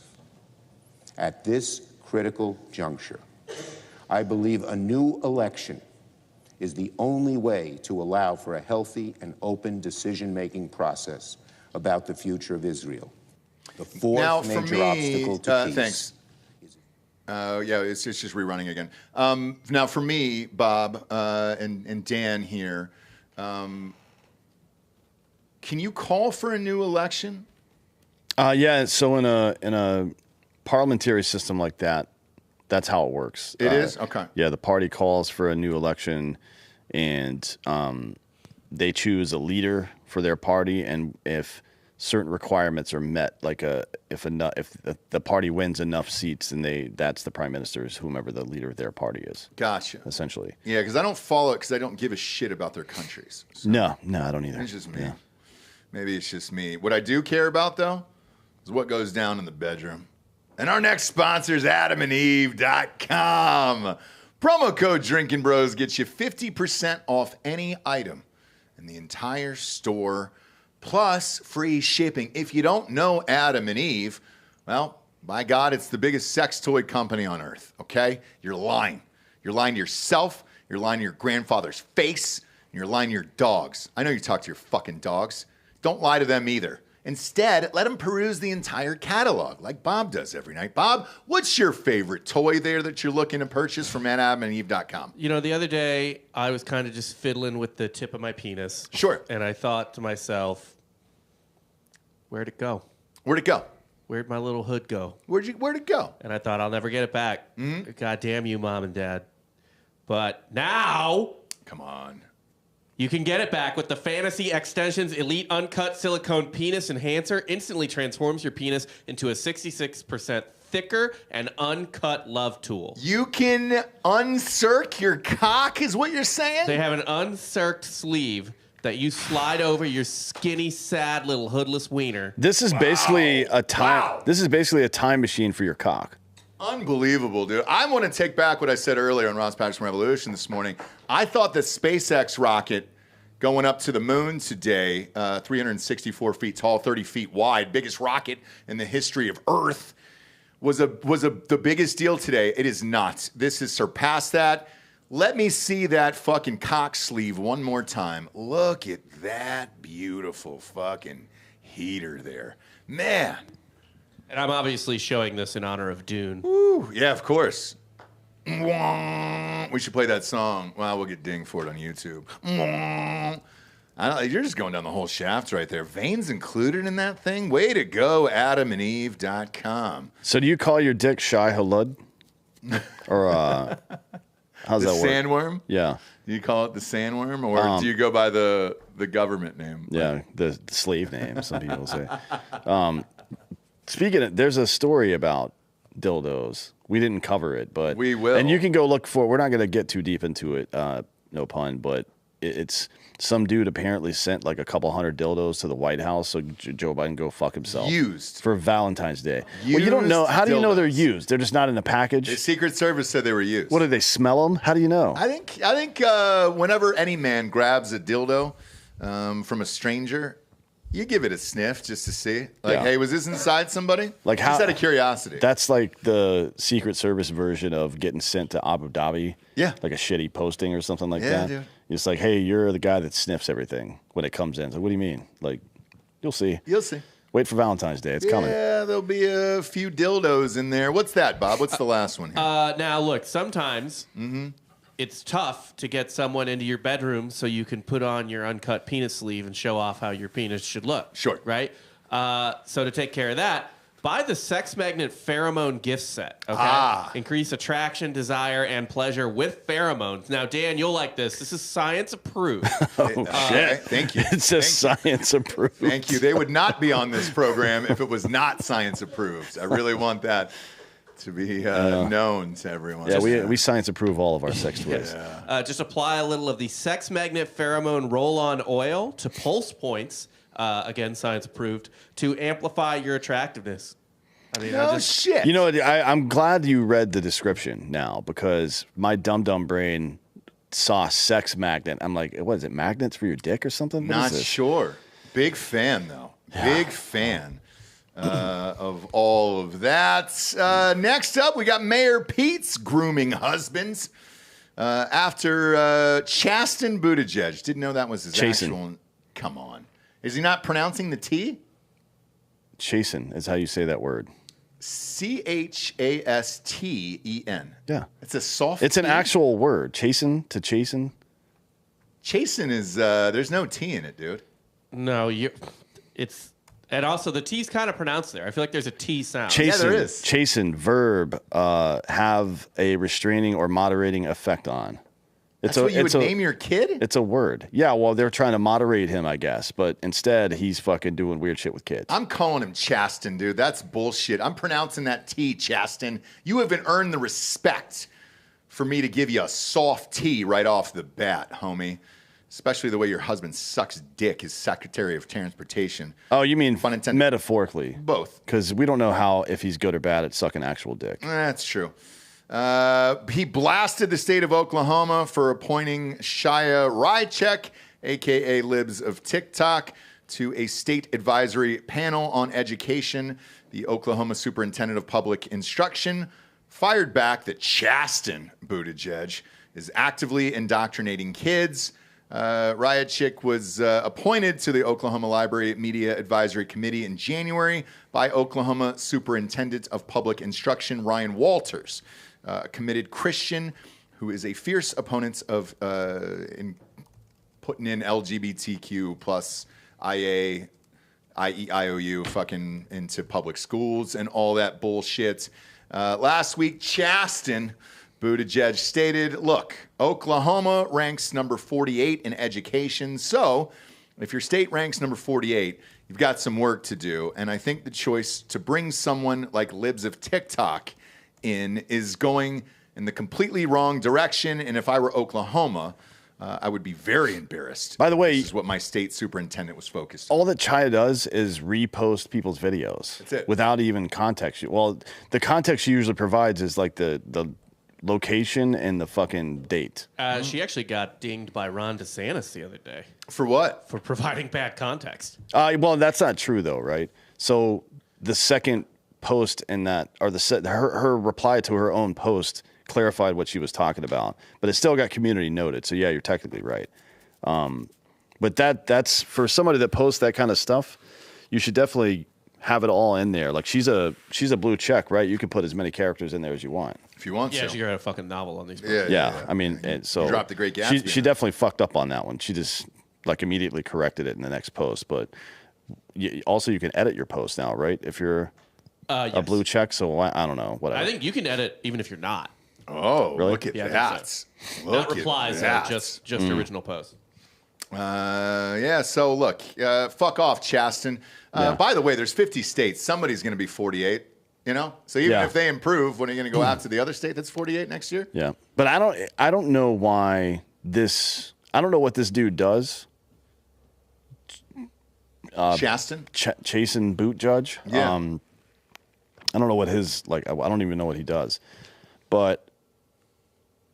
At this critical juncture, I believe a new election is the only way to allow for a healthy and open decision-making process about the future of Israel. The fourth major obstacle to peace. Thanks. It's just rerunning again. Now, for me, Bob and Dan here, can you call for a new election? Yeah. So in a parliamentary system like that, that's how it works. It is? Okay. Yeah, the party calls for a new election, and they choose a leader for their party, and if certain requirements are met, like if the party wins enough seats, then that's the prime minister's whomever the leader of their party is. Gotcha. Essentially. Yeah, because I don't follow it because I don't give a shit about their countries. So No, I don't either. it's just me. Yeah. Maybe it's just me. What I do care about, though, is what goes down in the bedroom. And our next sponsor is AdamandEve.com. Promo code Drinkin' Bros gets you 50% off any item in the entire store, plus free shipping. If you don't know Adam and Eve, well, by God, it's the biggest sex toy company on earth, okay? You're lying. You're lying to yourself. You're lying to your grandfather's face. And you're lying to your dogs. I know you talk to your fucking dogs. Don't lie to them either. Instead, let them peruse the entire catalog like Bob does every night. Bob, what's your favorite toy there that you're looking to purchase from AdamandEve.com? You know, the other day, I was kind of just fiddling with the tip of my penis. Sure. And I thought to myself, where'd it go? Where'd it go? Where'd my little hood go? Where'd it go? And I thought, I'll never get it back. Mm-hmm. God damn you, Mom and Dad. But now... Come on. You can get it back with the Fantasy Extensions Elite Uncut Silicone Penis Enhancer. Instantly transforms your penis into a 66% thicker and uncut love tool. You can uncirc your cock, is what you're saying? They have an uncirced sleeve that you slide over your skinny, sad little hoodless wiener. This is basically a time. Wow. This is basically a time machine for your cock. Unbelievable, dude. I want to take back what I said earlier on Ross Patterson Revolution this morning. I thought the SpaceX rocket going up to the moon today, 364 feet tall, 30 feet wide, biggest rocket in the history of Earth, was the biggest deal today. It is not. This has surpassed that. Let me see that fucking cock sleeve one more time. Look at that beautiful fucking heater there. Man. And I'm obviously showing this in honor of Dune. Woo. Yeah, of course. We should play that song. Well, we'll get dinged for it on YouTube. You're just going down the whole shaft right there. Veins included in that thing? Way to go, AdamandEve.com. So do you call your dick Shai Halud? Or how's The that work? sandworm? Yeah. Do you call it the sandworm, or do you go by the government name? Yeah, the slave name, some people say. Speaking of, there's a story about dildos. We didn't cover it, but we will. And you can go look for it. We're not going to get too deep into it, no pun, but it's some dude apparently sent like a couple hundred dildos to the White House so Joe Biden can go fuck himself. Used. For Valentine's Day. Well, you don't know. How do you know they're used? They're just not in the package? The Secret Service said they were used. What, do they smell them? How do you know? I think whenever any man grabs a dildo from a stranger, you give it a sniff just to see. Like, hey, was this inside somebody? Like, just out of curiosity. That's like the Secret Service version of getting sent to Abu Dhabi. Yeah. Like a shitty posting or something like Yeah, that. dude. It's like, hey, you're the guy that sniffs everything when it comes in. So what do you mean? Like, You'll see. You'll see. Wait for Valentine's Day. It's coming. Yeah, there'll be a few dildos in there. What's that, Bob? What's the last one here? Now, look, sometimes it's tough to get someone into your bedroom so you can put on your uncut penis sleeve and show off how your penis should look. Sure. Right? So to take care of that, buy the Sex Magnet Pheromone gift set. Okay? Increase attraction, desire, and pleasure with pheromones. Now, Dan, you'll like this. This is science approved. Shit. Thank you. It says science approved. Thank you. They would not be on this program if it was not science approved. I really want that to be known to everyone. Yeah, we science approve all of our sex toys. Just apply a little of the Sex Magnet Pheromone Roll-On Oil to pulse points. Again, science approved, to amplify your attractiveness. I mean, No shit. You know, I'm glad you read the description now because my dumb brain saw sex magnet. I'm like, what is it, magnets for your dick or something? What Not is this? sure. Big fan, though. Big fan of all of that. Next up, we got Mayor Pete's grooming husbands. After Chasten Buttigieg. Didn't know that was his Chasten. actual... Come on. Is he not pronouncing the T? Chasten is how you say that word. Chasten. Yeah. It's a soft It's an T. actual word. Chasten, to chasten. Chasten is, there's no T in it, dude. No, it's... And also, the T's kind of pronounced there. I feel like there's a T sound. Chasten, there is. Chasten, verb, have a restraining or moderating effect on. That's what you would name your kid? It's a word. Yeah, well, they're trying to moderate him, I guess. But instead, he's fucking doing weird shit with kids. I'm calling him Chasten, dude. That's bullshit. I'm pronouncing that T, Chasten. You haven't earned the respect for me to give you a soft T right off the bat, homie. Especially the way your husband sucks dick as Secretary of Transportation. Oh, you mean Pun intended. metaphorically? Both. Because we don't know if he's good or bad at sucking actual dick. That's true. He blasted the state of Oklahoma for appointing Shia Rychek, a.k.a. Libs of TikTok, to a state advisory panel on education. The Oklahoma Superintendent of Public Instruction fired back that Chasten Buttigieg is actively indoctrinating kids. Rychek was appointed to the Oklahoma Library Media Advisory Committee in January by Oklahoma Superintendent of Public Instruction Ryan Walters, a committed Christian who is a fierce opponent of putting in LGBTQ plus IA, IEIOU fucking into public schools and all that bullshit. Last week, Chasten Buttigieg stated, look, Oklahoma ranks number 48 in education. So if your state ranks number 48, you've got some work to do. And I think the choice to bring someone like Libs of TikTok in is going in the completely wrong direction. And if I were Oklahoma, I would be very embarrassed. By the way, this is what my state superintendent was focused on. All that Chaya does is repost people's videos. That's it. Without even context. Well, the context she usually provides is like the location and the fucking date. She actually got dinged by Ron DeSantis the other day For what? for providing bad context. Well, that's not true though, right? So the second post in that, or her reply to her own post clarified what she was talking about, but it still got community noted. So yeah, you're technically right. But that's for somebody that posts that kind of stuff, you should definitely have it all in there. Like she's a blue check, right? You can put as many characters in there as you want. If you want Yeah, to. she could write a fucking novel on these. Yeah. I mean, so You dropped the Great Gatsby. She definitely fucked up on that one. She just like immediately corrected it in the next post. But also, you can edit your post now, right? If you're a Yes. blue check, so I don't know. Whatever. I think you can edit even if you're not. Oh, Really? look at Yeah, I that. think Look Not at replies, though, that. just original posts. Yeah, so look, fuck off, Chasten. By the way, there's 50 states. Somebody's going to be 48, you know? So even if they improve, when are you going to go out to the other state that's 48 next year? Yeah. But I don't know why I don't know what this dude does. Chasten? Chasing boot judge. Yeah. I don't know what his, like, I don't even know what he does. But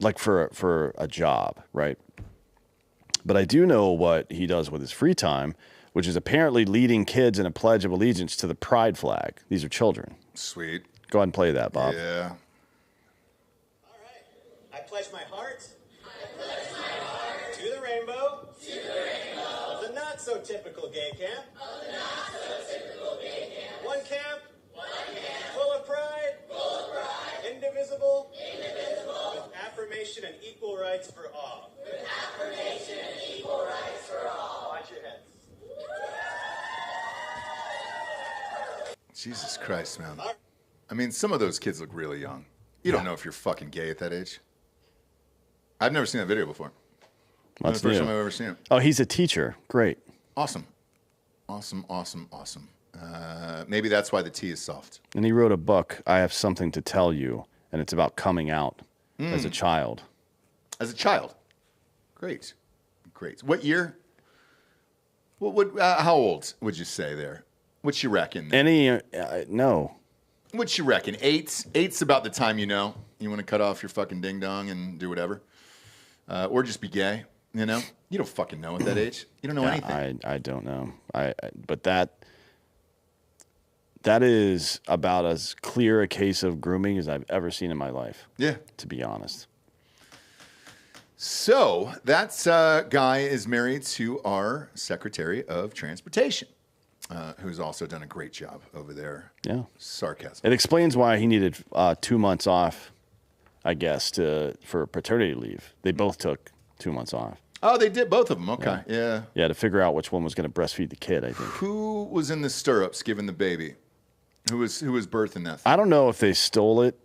like for a job, right? But I do know what he does with his free time, which is apparently leading kids in a pledge of allegiance to the pride flag. These are children. Sweet. Go ahead and play that, Bob. Yeah. All right. I pledge my heart. To the rainbow. Of the nuts. so typical gay camp. One camp. Full of pride. Indivisible. With affirmation and equal rights for all. Watch your heads. Jesus Christ, man. I mean, some of those kids look really young. You don't know if you're fucking gay at that age. I've never seen that video before. That's the first time I've ever seen it. Oh, he's a teacher. Great. Awesome. Maybe that's why the tea is soft. And he wrote a book, I Have Something to Tell You, and it's about coming out as a child. As a child. Great. What year? How old would you say there? What you reckon? No. What you reckon? Eight's about the time you know. You want to cut off your fucking ding dong and do whatever. Or just be gay, you know? You don't fucking know at that age. You don't know anything. I don't know. But that is about as clear a case of grooming as I've ever seen in my life. Yeah. To be honest. So that guy is married to our Secretary of Transportation, who's also done a great job over there. Yeah. Sarcasm. It explains why he needed 2 months off, I guess, for paternity leave. They both took 2 months off. Oh, they did both of them. Okay. Yeah. Yeah, to figure out which one was going to breastfeed the kid, I think. Who was in the stirrups giving the baby? Who was birthing that thing? I don't know if they stole it.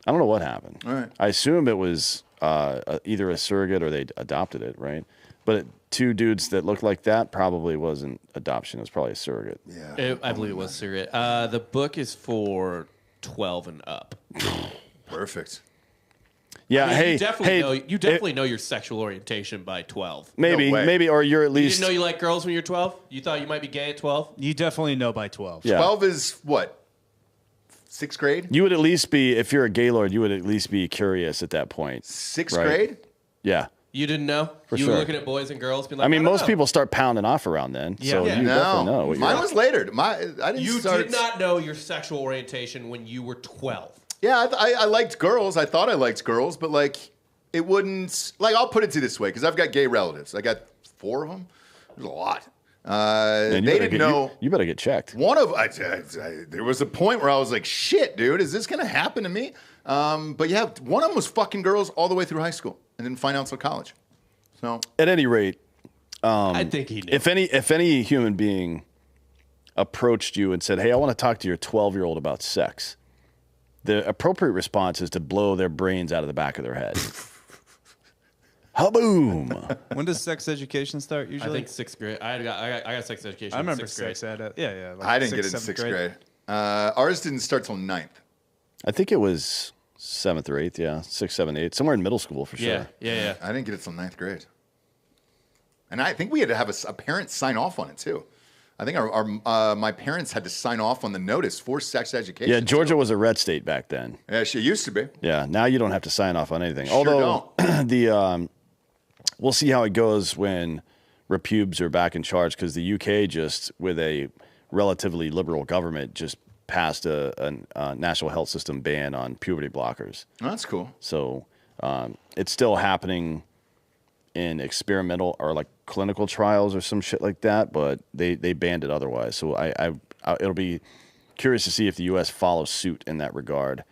I don't know what happened. All right. I assume it was either a surrogate or they adopted it, right? But two dudes that looked like that probably wasn't adoption. It was probably a surrogate. Yeah. I believe it was surrogate. The book is for 12 and up. Perfect. Yeah, I mean, hey, you definitely know your sexual orientation by 12. Maybe, or you're at You least. didn't know you like girls when you're 12? You thought you might be gay at 12? You definitely know by 12. Yeah. 12 is what? 6th grade? You would at least be, if you're a gaylord, you would at least be curious at that point. 6th right? grade? Yeah. You didn't know? For You sure. were looking at boys and girls being like, I mean, don't most know. people start pounding off around then. So Yeah. you definitely know. What Mine you're was later. I didn't You start. did not know your sexual orientation when you were 12. Yeah, I liked girls. I thought I liked girls, but like it wouldn't. Like I'll put it to you this way, because I've got gay relatives. I got 4 of them. There's a lot. Man, they didn't know. You better get checked. One of there was a point where I was like, "Shit, dude, is this gonna happen to me?" But yeah, one of them was fucking girls all the way through high school, and didn't find out until college. So At any rate, I think he knew. if any human being approached you and said, "Hey, I want to talk to your 12-year-old about sex," the appropriate response is to blow their brains out of the back of their head. Ha-boom! When does sex education start I usually? think 6th grade. I got sex education. I remember in 6th grade. sex ed. Yeah. Like I didn't get it in 6th, 6th grade. Ours didn't start till 9th. I think it was 7th or 8th, yeah. 6, 7, 8. Somewhere in middle school for sure. Yeah. I didn't get it till 9th grade. And I think we had to have a parent sign off on it too. I think my parents had to sign off on the notice for sex education. Yeah, Georgia was a red state back then. Yeah, she used to be. Yeah, now you don't have to sign off on anything. Sure Although we'll see how it goes when repubes are back in charge, because the UK just, with a relatively liberal government, just passed a national health system ban on puberty blockers. Oh, that's cool. So it's still happening in experimental or like clinical trials or some shit like that, but they banned it otherwise. So it'll be curious to see if the U.S. follows suit in that regard,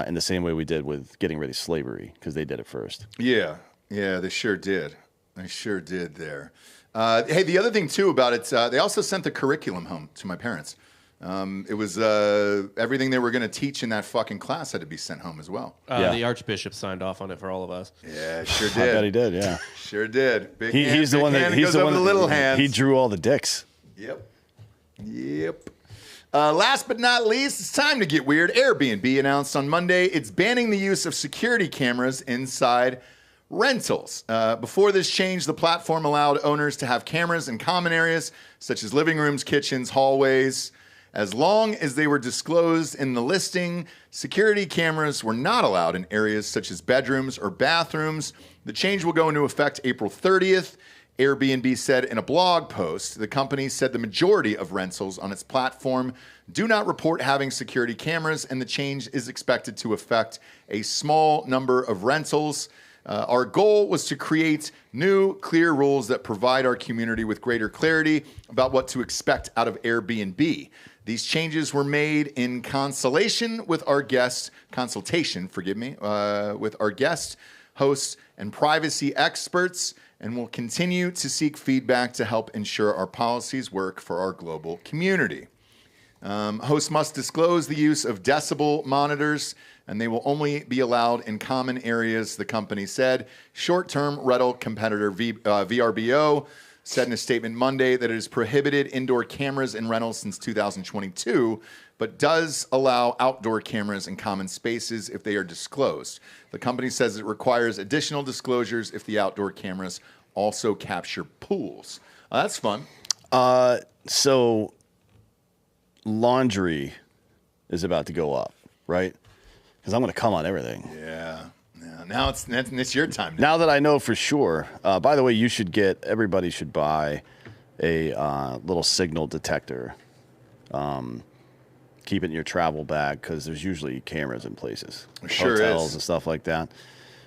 in the same way we did with getting rid of slavery, because they did it first. Yeah, they sure did. They sure did there. Hey, the other thing too about it, they also sent the curriculum home to my parents. It was everything they were going to teach in that fucking class had to be sent home as well. Yeah. The Archbishop signed off on it for all of us. Yeah, sure I bet he did. did, yeah. Sure did. Big hand, He's the big one that hand he's goes the over one the that- little hands. He drew all the dicks. Yep. Last but not least, it's time to get weird. Airbnb announced on Monday it's banning the use of security cameras inside rentals. Before this change, the platform allowed owners to have cameras in common areas such as living rooms, kitchens, hallways. As long as they were disclosed in the listing, security cameras were not allowed in areas such as bedrooms or bathrooms. The change will go into effect April 30th. Airbnb said in a blog post, the company said the majority of rentals on its platform do not report having security cameras, and the change is expected to affect a small number of rentals. Our goal was to create new, clear rules that provide our community with greater clarity about what to expect out of Airbnb. These changes were made in consultation with our guests, with our guests, hosts, and privacy experts, and will continue to seek feedback to help ensure our policies work for our global community. Hosts must disclose the use of decibel monitors, and they will only be allowed in common areas, the company said. Short-term rental competitor VRBO said in a statement Monday that it has prohibited indoor cameras in rentals since 2022, but does allow outdoor cameras in common spaces if they are disclosed. The company says it requires additional disclosures if the outdoor cameras also capture pools. That's fun. So laundry is about to go up, right? Because I'm going to come on everything. Yeah. Now it's your time. Now that I know for sure. By the way, everybody should buy a little signal detector. Keep it in your travel bag because there's usually cameras in places. Sure hotels is. And stuff like that.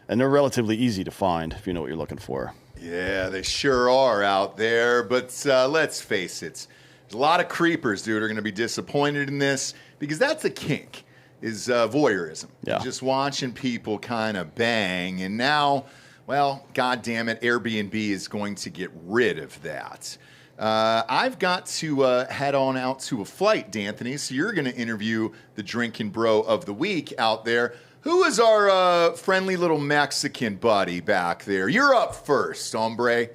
And they're relatively easy to find if you know what you're looking for. Yeah, they sure are out there. But let's face it. There's a lot of creepers, dude, are going to be disappointed in this because that's a kink. Is voyeurism. Yeah. Just watching people kind of bang. And now, well, God damn it, Airbnb is going to get rid of that. I've got to head on out to a flight, D'Anthony, so you're going to interview the Drinkin' Bro of the Week out there. Who is our friendly little Mexican buddy back there? You're up first, hombre.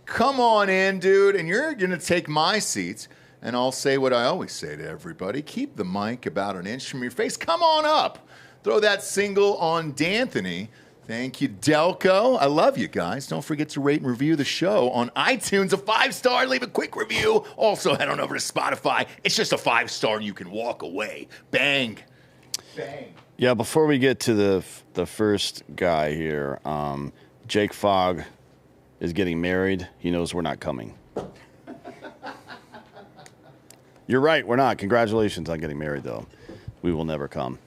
Come on in, dude, and you're going to take my seat. And I'll say what I always say to everybody. Keep the mic about an inch from your face. Come on up. Throw that single on D'Anthony. Thank you, Delco. I love you guys. Don't forget to rate and review the show on iTunes. A 5-star. Leave a quick review. Also, head on over to Spotify. It's just a 5-star and you can walk away. Bang. Bang. Yeah, before we get to the first guy here, Jake Fogg is getting married. He knows we're not coming. You're right, we're not. Congratulations on getting married, though. We will never come.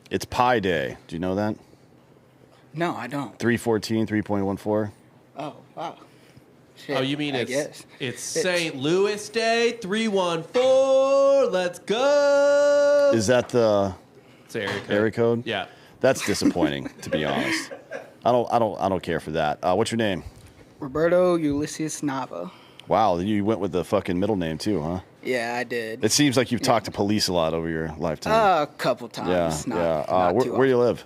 It's Pi Day. Do you know that? No, I don't. 314, 3.14. Oh, wow. Shit, Oh, you mean I guess. it's St. Louis Day, 314. Let's go. Is that the It's area code. area code? Yeah. That's disappointing, to be honest. I don't care for that. What's your name? Roberto Ulysses Nava. Wow, you went with the fucking middle name too, huh? Yeah, I did. It seems like you've talked to police a lot over your lifetime. A couple times. Yeah. Not too Where do you often. live?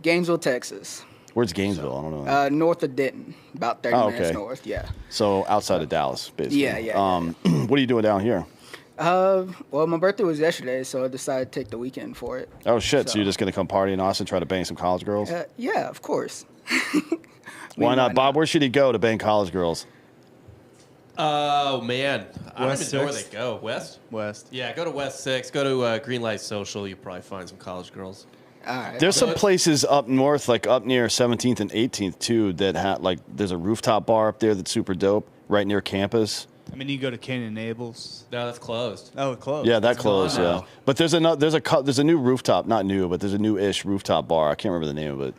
Gainesville, Texas. Where's Gainesville? I don't know. North of Denton. About 30 Oh, minutes okay. north, yeah. So outside of Dallas, basically. Yeah. What are you doing down here? Well, my birthday was yesterday, so I decided to take the weekend for it. Oh shit! So you're just gonna come party in Austin, try to bang some college girls? Yeah, of course. Why not, Bob? Where should he go to bang college girls? Oh, man. I don't West even know where 6th? they go. West? West. Yeah, go to West 6. Go to Green Light Social. You'll probably find some college girls. All right. There's some places up north, like up near 17th and 18th too, that there's a rooftop bar up there that's super dope, right near campus. I mean, you go to Canyon Nables. No, that's closed. Oh, it closed. Yeah, that It's closed. gone Yeah, now. but there's a new rooftop, not new, but there's a new-ish rooftop bar. I can't remember the name of it.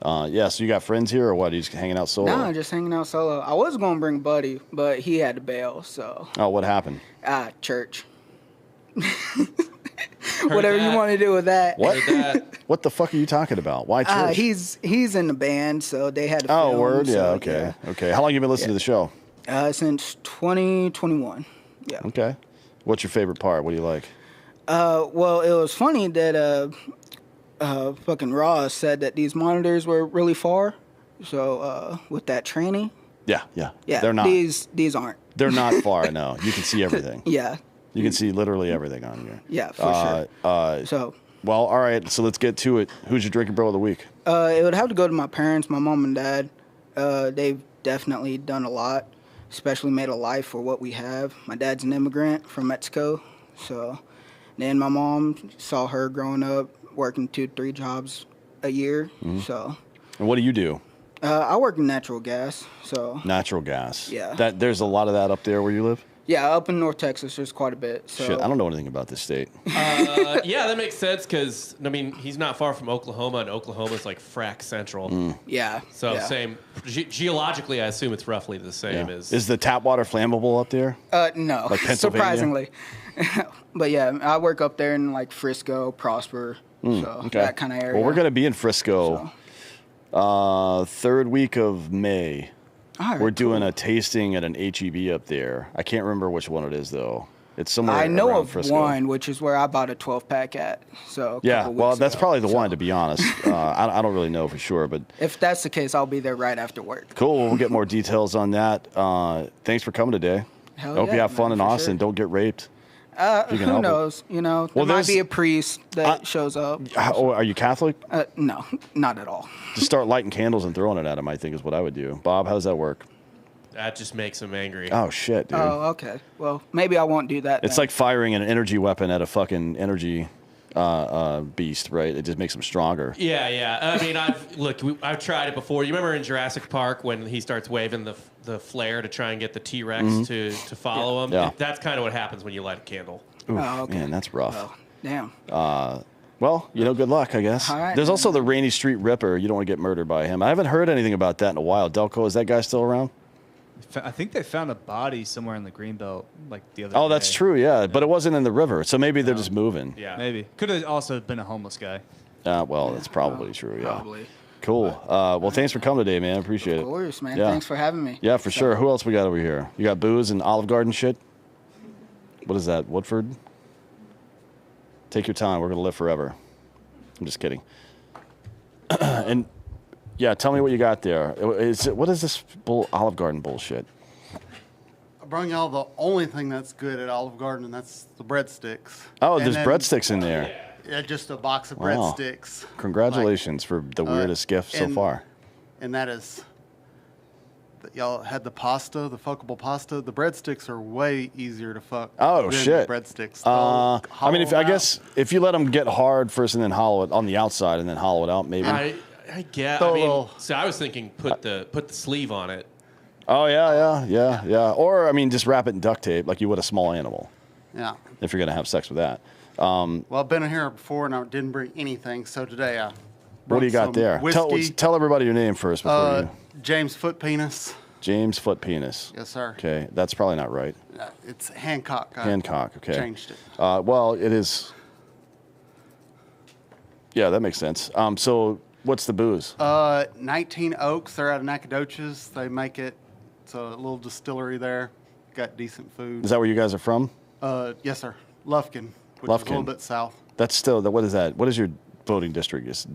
Yeah, so you got friends here or what? Are you just hanging out solo? No, just hanging out solo. I was going to bring Buddy, but he had to bail, so. Oh, what happened? Church. Whatever you want to do with that. What? Heard that. What the fuck are you talking about? Why church? He's in the band, so they had to Oh, film, word? so, Yeah, okay. Okay. How long you been listening to the show? Since 2021. Yeah. Okay. What's your favorite part? What do you like? Well, it was funny that fucking Ross said that these monitors were really far. So with that training, Yeah. They're not. These aren't. They're not far. No, you can see everything. Yeah. You can see literally everything on here. Yeah, for sure. So Well, all right. So let's get to it. Who's your drinking bro of the week? it would have to go to my parents, my mom and dad. They've definitely done a lot, especially made a life for what we have. My dad's an immigrant from Mexico, so then my mom saw her growing up, working 2-3 jobs a year. So And what do you do? I work in natural gas. So Natural gas. Yeah. There's a lot of that up there where you live. Yeah, up in North Texas, there's quite a bit. So. Shit, I don't know anything about this state. Yeah, that makes sense because, I mean, he's not far from Oklahoma, and Oklahoma's like frack central. Yeah. So yeah. same. Geologically, I assume it's roughly the same as. Is the tap water flammable up there? No, Like Pennsylvania? surprisingly. But yeah, I work up there in like Frisco, Prosper, so that kind of area. Well, we're going to be in Frisco third week of May. All right, We're doing a tasting at an HEB up there. I can't remember which one it is, though. It's somewhere I know around of Frisco. one, which is where I bought a 12-pack at. So Yeah, well, that's probably the one, one, to be honest. I don't really know for sure, but If that's the case, I'll be there right after work. cool. We'll get more details on that. Thanks for coming today. Hell Hope yeah, you have fun man, in for Austin. sure. Don't get raped. you can help Who it. knows? You know, Well, there might there's- be a priest that shows up. Oh, are you Catholic? No, not at all. Just start lighting candles and throwing it at him, I think is what I would do. Bob, how does that work? That just makes him angry. Oh, shit, dude. Oh, okay. Well, maybe I won't do that. It's then. like firing an energy weapon at a fucking energy beast, right? It just makes him stronger. Yeah. I mean, I've tried it before. You remember in Jurassic Park when he starts waving the flare to try and get the T-Rex to follow him? Yeah. That's kind of what happens when you light a candle. Oof, Oh, okay. Man, that's rough. Oh, damn. Well, good luck, I guess. All right, There's man. also the Rainy Street Ripper. You don't want to get murdered by him. I haven't heard anything about that in a while. Delco, is that guy still around? I think they found a body somewhere in the Greenbelt like the other day. Oh, that's true, yeah. But it wasn't in the river, so maybe they're just moving. Yeah. Maybe. Could have also been a homeless guy. Well, that's probably true, yeah. Probably. Cool. Well, thanks for coming today, man. Appreciate it. Of course, man. Yeah. Thanks for having me. Yeah, for sure. Who else we got over here? You got Booze and Olive Garden shit? What is that, Woodford? Take your time. We're going to live forever. I'm just kidding. And, yeah, tell me what you got there. What is this Olive Garden bullshit? I brought y'all the only thing that's good at Olive Garden, and that's the breadsticks. Oh, And there's then, breadsticks in there. Yeah, just a box of Wow. breadsticks. Congratulations for the weirdest gift so and- far. And that is, y'all had the pasta, the fuckable pasta. The breadsticks are way easier to fuck. Oh, than shit. The breadsticks. I mean, I guess if you let them get hard first and then hollow it on the outside and then hollow it out, maybe. I get. Throw I a mean, little- so I was thinking put the sleeve on it. Oh, yeah. Or, I mean, just wrap it in duct tape like you would a small animal Yeah. if you're going to have sex with that. Well, I've been in here before, and I didn't bring anything, so today I What do you got some there? Whiskey. Tell everybody your name first before you. James Foot Penis. James Foot Penis. Yes, sir. Okay, that's probably not right. It's Hancock. I Hancock, okay. Changed it. Well, it is. Yeah, that makes sense. So, what's the booze? 19 Oaks. They're out of Nacogdoches. They make it. It's a little distillery there. Got decent food. Is that where you guys are from? Yes, sir. Lufkin, which is a little Lufkin. bit south. That's still, what is that? What is your voting district? It's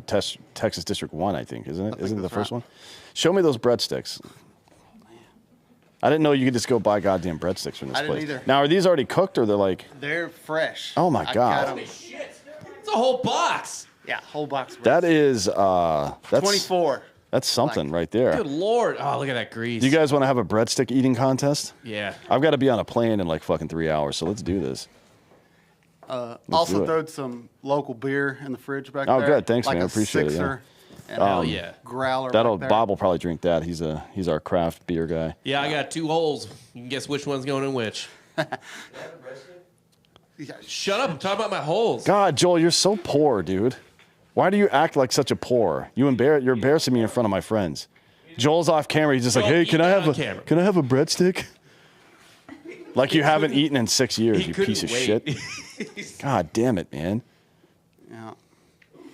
Texas District 1, I think, isn't it? Isn't it the that's first right. one? Show me those breadsticks. I didn't know you could just go buy goddamn breadsticks from this I didn't place. either. Now, are these already cooked or they're like, They're fresh. Oh, my I God. got 'em. It's a whole box. Yeah, whole box. Of that breadsticks. is, that's 24. That's something right there. Good lord! Oh, look at that grease. Do you guys want to have a breadstick eating contest? Yeah. I've got to be on a plane in like fucking 3 hours, so let's do this. do Also it. throwed some local beer in the fridge back Oh, there. good. Thanks, like man. I a appreciate it, yeah. Sixer and Hell a yeah. growler. That'll back there. Bob will probably drink that. He's our craft beer guy. Yeah, I got 2 holes. You can guess which one's going in which. Shut up! I'm talking about my holes. God, Joel, you're so poor, dude. Why do you act like such a poor? You're embarrassing me in front of my friends. Joel's off camera. He's just like, Joel, hey, eat can I that have on camera. can I have a breadstick? Like you haven't eaten in 6 years, He you couldn't piece of wait. shit. God damn it, man. Yeah.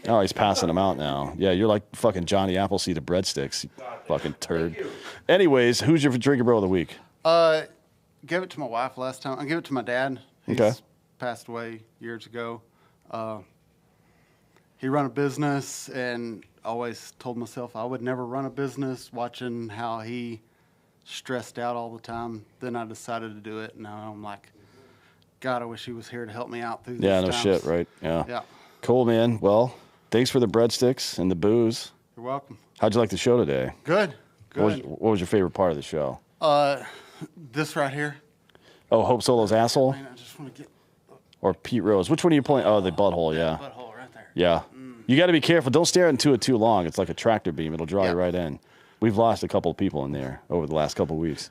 Oh, he's passing them out now. Yeah, you're like fucking Johnny Appleseed of breadsticks, you fucking turd. Anyways, who's your drinker bro of the week? Gave it to my wife last time. I gave it to my dad. He's Okay. passed away years ago. He run a business, and always told myself I would never run a business. Watching how he stressed out all the time, then I decided to do it. And now I'm like, God, I wish he was here to help me out through Yeah, these no times. shit, right? Yeah. Yeah. Cool, man. Well, thanks for the breadsticks and the booze. You're welcome. How'd you like the show today? Good. Good. What was your favorite part of the show? This right here. Oh, Hope Solo's asshole Man, I just want to get or Pete Rose? Which one are you playing? Oh, the butthole. Yeah. butthole right there. Yeah. You got to be careful. Don't stare into it too long. It's like a tractor beam. It'll draw you Yeah. right in. We've lost a couple of people in there over the last couple of weeks.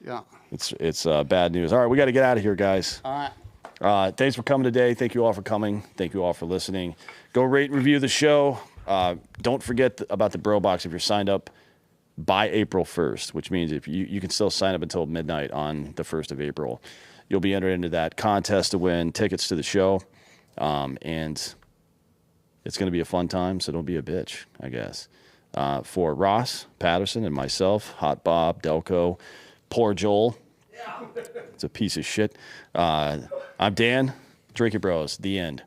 Yeah. It's bad news. All right, we got to get out of here, guys. All right. Thanks for coming today. Thank you all for coming. Thank you all for listening. Go rate and review the show. Don't forget about the Bro Box if you're signed up by April 1st, which means if you can still sign up until midnight on the 1st of April. You'll be entered into that contest to win tickets to the show. And it's going to be a fun time, so don't be a bitch, I guess. For Ross, Patterson, and myself, Hot Bob, Delco, poor Joel. It's a piece of shit. I'm Dan, Drinkin' Bros, the end.